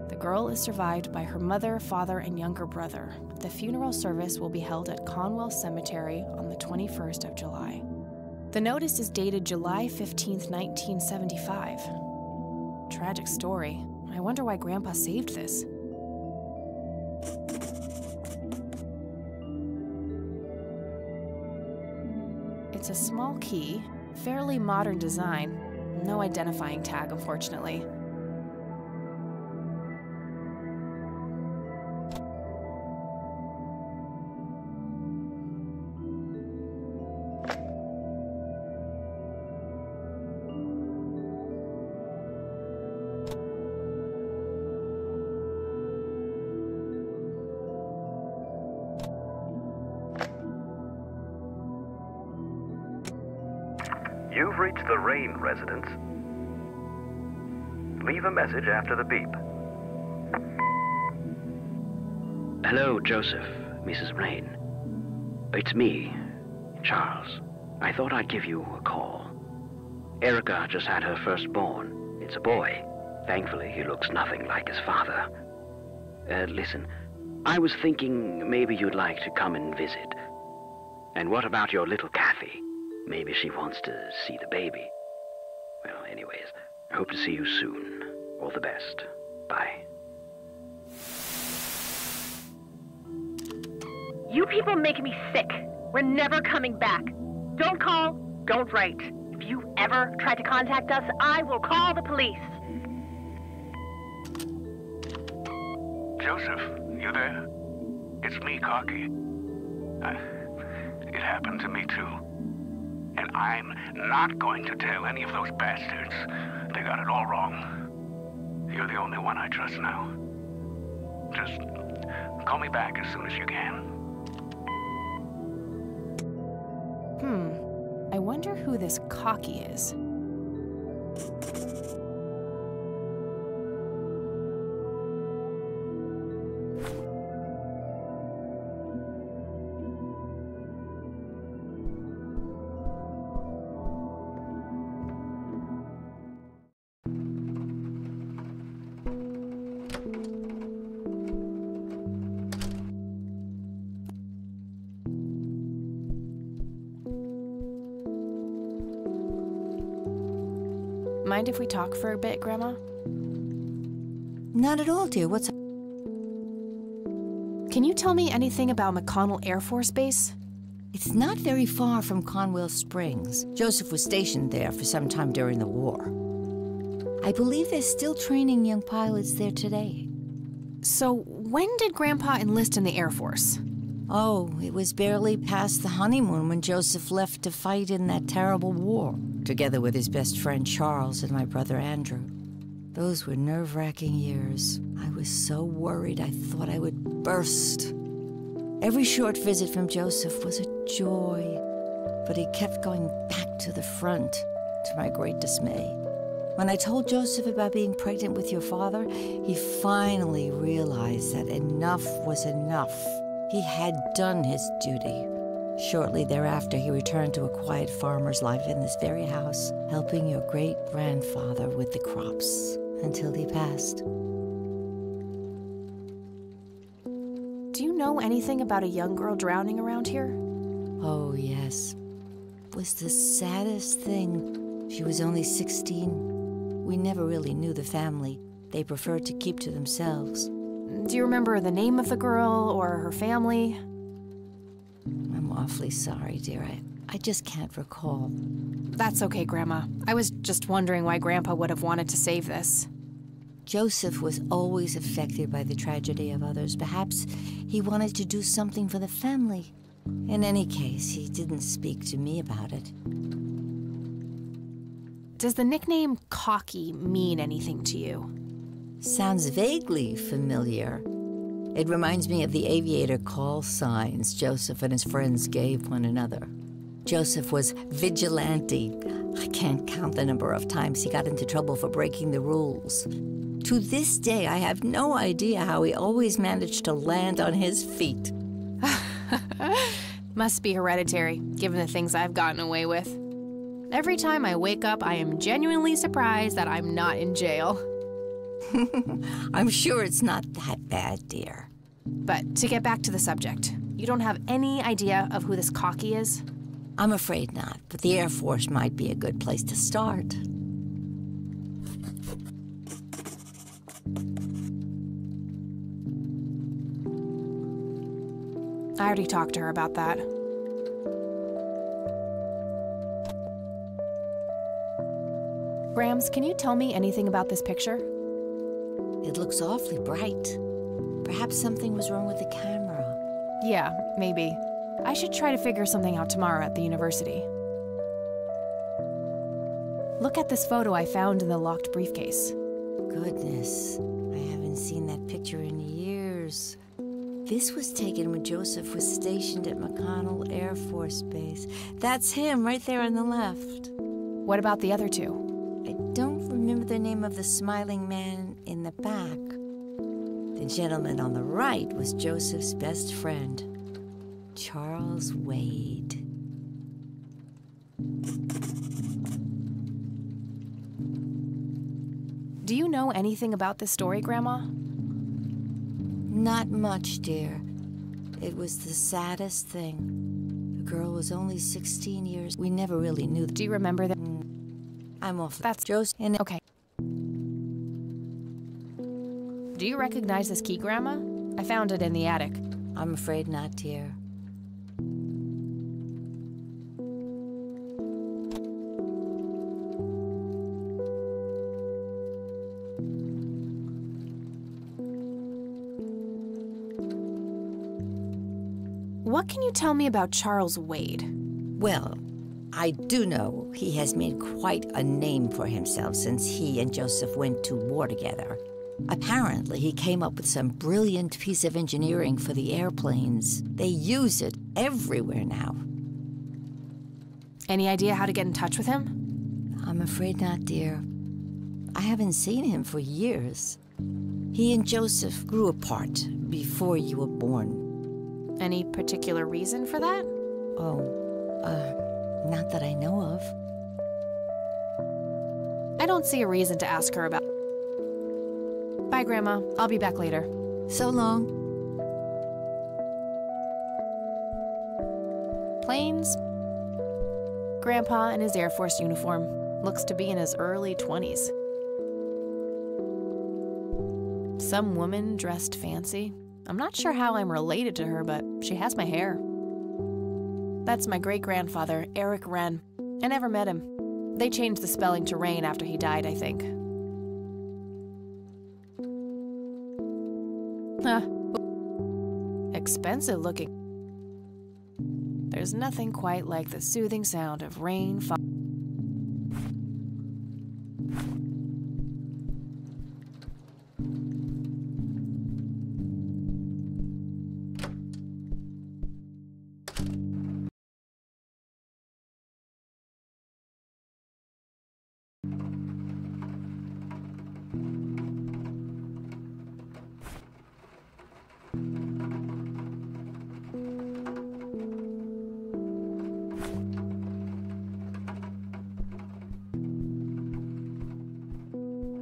The girl is survived by her mother, father, and younger brother. The funeral service will be held at Conwell Cemetery on the 21st of July. The notice is dated July 15th, 1975. Tragic story. I wonder why Grandpa saved this. It's a small key, fairly modern design. No identifying tag, unfortunately. You've reached the Rain residence. Leave a message after the beep. Hello, Joseph, Mrs. Rain. It's me, Charles. I thought I'd give you a call. Erica just had her firstborn. It's a boy. Thankfully, he looks nothing like his father. Listen, I was thinking maybe you'd like to come and visit. And what about your little Kathy? Maybe she wants to see the baby. Well, anyways, I hope to see you soon. All the best. Bye. You people make me sick. We're never coming back. Don't call, don't write. If you ever try to contact us, I will call the police. Joseph, you there? It's me, Cocky. It happened to me too. And I'm not going to tell any of those bastards. They got it all wrong. You're the only one I trust now. Just call me back as soon as you can. I wonder who this Cocky is. Mind if we talk for a bit, Grandma? Not at all, dear. What's up? Can you tell me anything about McConnell Air Force Base? It's not very far from Conwell Springs. Joseph was stationed there for some time during the war. I believe they're still training young pilots there today. So, when did Grandpa enlist in the Air Force? Oh, it was barely past the honeymoon when Joseph left to fight in that terrible war, together with his best friend Charles and my brother Andrew. Those were nerve-wracking years. I was so worried I thought I would burst. Every short visit from Joseph was a joy, but he kept going back to the front, to my great dismay. When I told Joseph about being pregnant with your father, he finally realized that enough was enough. He had done his duty. Shortly thereafter, he returned to a quiet farmer's life in this very house, helping your great-grandfather with the crops until he passed. Do you know anything about a young girl drowning around here? Oh, yes. It was the saddest thing. She was only 16. We never really knew the family. They preferred to keep to themselves. Do you remember the name of the girl or her family? I'm awfully sorry, dear. I just can't recall. That's okay, Grandma. I was just wondering why Grandpa would have wanted to save this. Joseph was always affected by the tragedy of others. Perhaps he wanted to do something for the family. In any case, he didn't speak to me about it. Does the nickname Cocky mean anything to you? Sounds vaguely familiar. It reminds me of the aviator call signs Joseph and his friends gave one another. Joseph was vigilante. I can't count the number of times he got into trouble for breaking the rules. To this day, I have no idea how he always managed to land on his feet. Must be hereditary, given the things I've gotten away with. Every time I wake up, I am genuinely surprised that I'm not in jail. I'm sure it's not that bad, dear. But to get back to the subject, you don't have any idea of who this Cocky is? I'm afraid not, but the Air Force might be a good place to start. I already talked to her about that. Grams, can you tell me anything about this picture? It looks awfully bright. Perhaps something was wrong with the camera. Yeah, maybe. I should try to figure something out tomorrow at the university. Look at this photo I found in the locked briefcase. Goodness, I haven't seen that picture in years. This was taken when Joseph was stationed at McConnell Air Force Base. That's him right there on the left. What about the other two? I don't remember the name of the smiling man in the back. The gentleman on the right was Joseph's best friend, Charles Wade. Do you know anything about this story, Grandma? Not much, dear. It was the saddest thing. The girl was only 16 years. We never really knew. Do you remember that? I'm off. That's Joseph. Okay. Do you recognize this key, Grandma? I found it in the attic. I'm afraid not, dear. What can you tell me about Charles Wade? Well, I do know he has made quite a name for himself since he and Joseph went to war together. Apparently, he came up with some brilliant piece of engineering for the airplanes. They use it everywhere now. Any idea how to get in touch with him? I'm afraid not, dear. I haven't seen him for years. He and Joseph grew apart before you were born. Any particular reason for that? Not that I know of. I don't see a reason to ask her about. Bye, Grandma. I'll be back later. So long. Planes. Grandpa in his Air Force uniform. Looks to be in his early 20s. Some woman dressed fancy. I'm not sure how I'm related to her, but she has my hair. That's my great-grandfather, Eric Wren. I never met him. They changed the spelling to Rain after he died, I think. Expensive looking. There's nothing quite like the soothing sound of rain falling.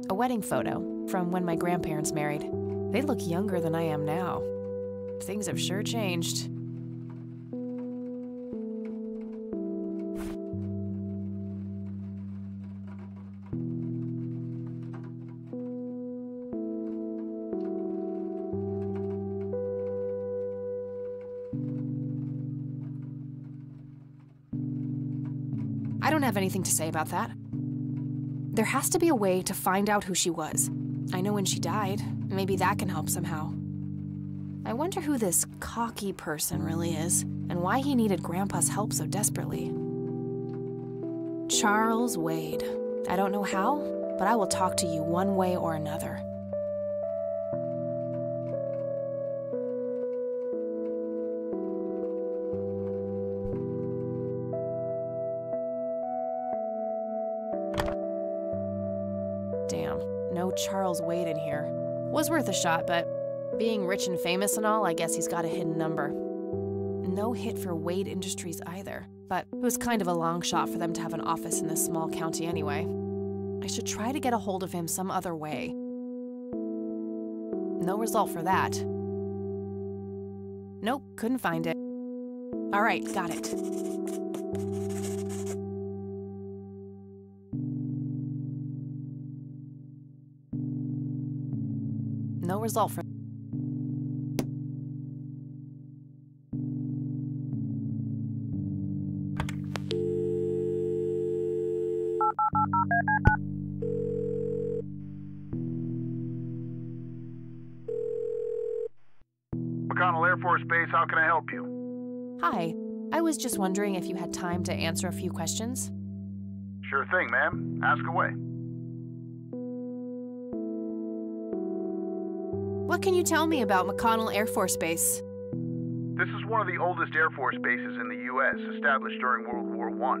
A wedding photo from when my grandparents married. They look younger than I am now. Things have sure changed. I don't have anything to say about that. There has to be a way to find out who she was. I know when she died. Maybe that can help somehow. I wonder who this cocky person really is, and why he needed Grandpa's help so desperately. Charles Wade. I don't know how, but I will talk to you one way or another. Damn, no Charles Wade in here. Was worth a shot, but being rich and famous and all, I guess he's got a hidden number. No hit for Wade Industries either, but it was kind of a long shot for them to have an office in this small county anyway. I should try to get a hold of him some other way. No result for that. Nope, couldn't find it. All right, got it. No result for. McConnell Air Force Base. How can I help you? Hi. I was just wondering if you had time to answer a few questions. Sure thing, ma'am. Ask away. What can you tell me about McConnell Air Force Base? This is one of the oldest Air Force bases in the U.S., established during World War I.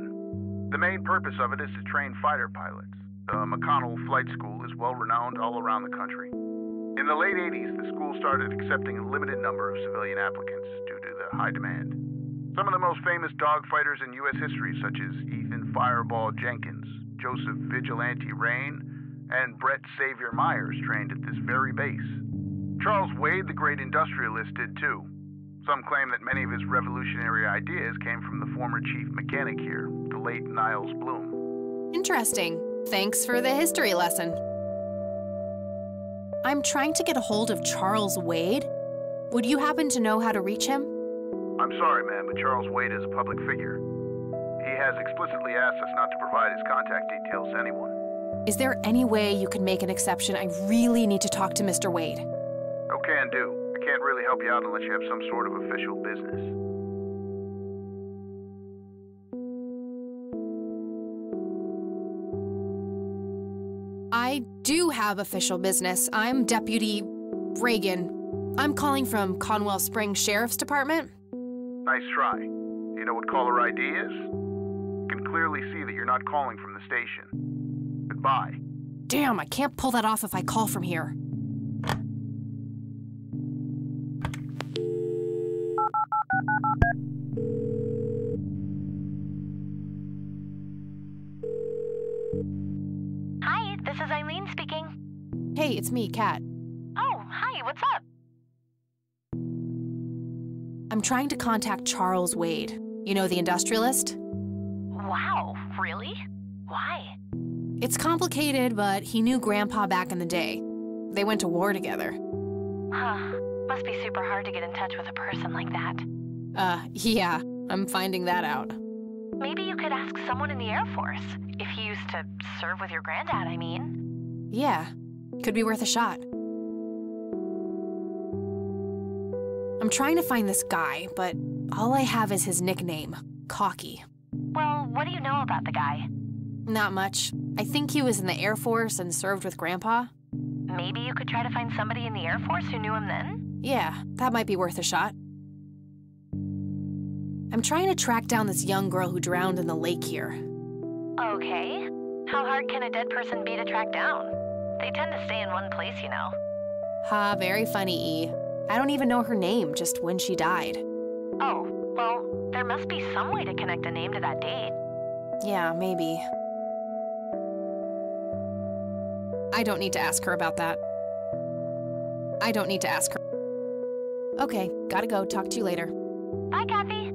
The main purpose of it is to train fighter pilots. The McConnell Flight School is well-renowned all around the country. In the late 80s, the school started accepting a limited number of civilian applicants due to the high demand. Some of the most famous dogfighters in U.S. history, such as Ethan Fireball Jenkins, Joseph Vigilante Rain, and Brett Savior Myers, trained at this very base. Charles Wade, the great industrialist, did too. Some claim that many of his revolutionary ideas came from the former chief mechanic here, the late Niles Bloom. Interesting. Thanks for the history lesson. I'm trying to get a hold of Charles Wade. Would you happen to know how to reach him? I'm sorry, ma'am, but Charles Wade is a public figure. He has explicitly asked us not to provide his contact details to anyone. Is there any way you can make an exception? I really need to talk to Mr. Wade. No can do. I can't really help you out unless you have some sort of official business. I do have official business. I'm Deputy Reagan. I'm calling from Conwell Springs Sheriff's Department. Nice try. Do you know what caller ID is? You can clearly see that you're not calling from the station. Goodbye. Damn, I can't pull that off if I call from here. Hi, this is Eileen speaking. Hey, it's me, Kat. Oh, hi, what's up? I'm trying to contact Charles Wade. You know, the industrialist? Wow, really? Why? It's complicated, but he knew Grandpa back in the day. They went to war together. Huh. Must be super hard to get in touch with a person like that. Yeah, I'm finding that out. Maybe you could ask someone in the Air Force. If he used to serve with your granddad, I mean. Yeah, could be worth a shot. I'm trying to find this guy, but all I have is his nickname, Cocky. Well, what do you know about the guy? Not much. I think he was in the Air Force and served with Grandpa. Maybe you could try to find somebody in the Air Force who knew him then? Yeah, that might be worth a shot. I'm trying to track down this young girl who drowned in the lake here. Okay. How hard can a dead person be to track down? They tend to stay in one place, you know. Ha, very funny, E. I don't even know her name, just when she died. Oh, well, there must be some way to connect a name to that date. Yeah, maybe. I don't need to ask her about that. I don't need to ask her. Okay, gotta go. Talk to you later. Bye, Kathy.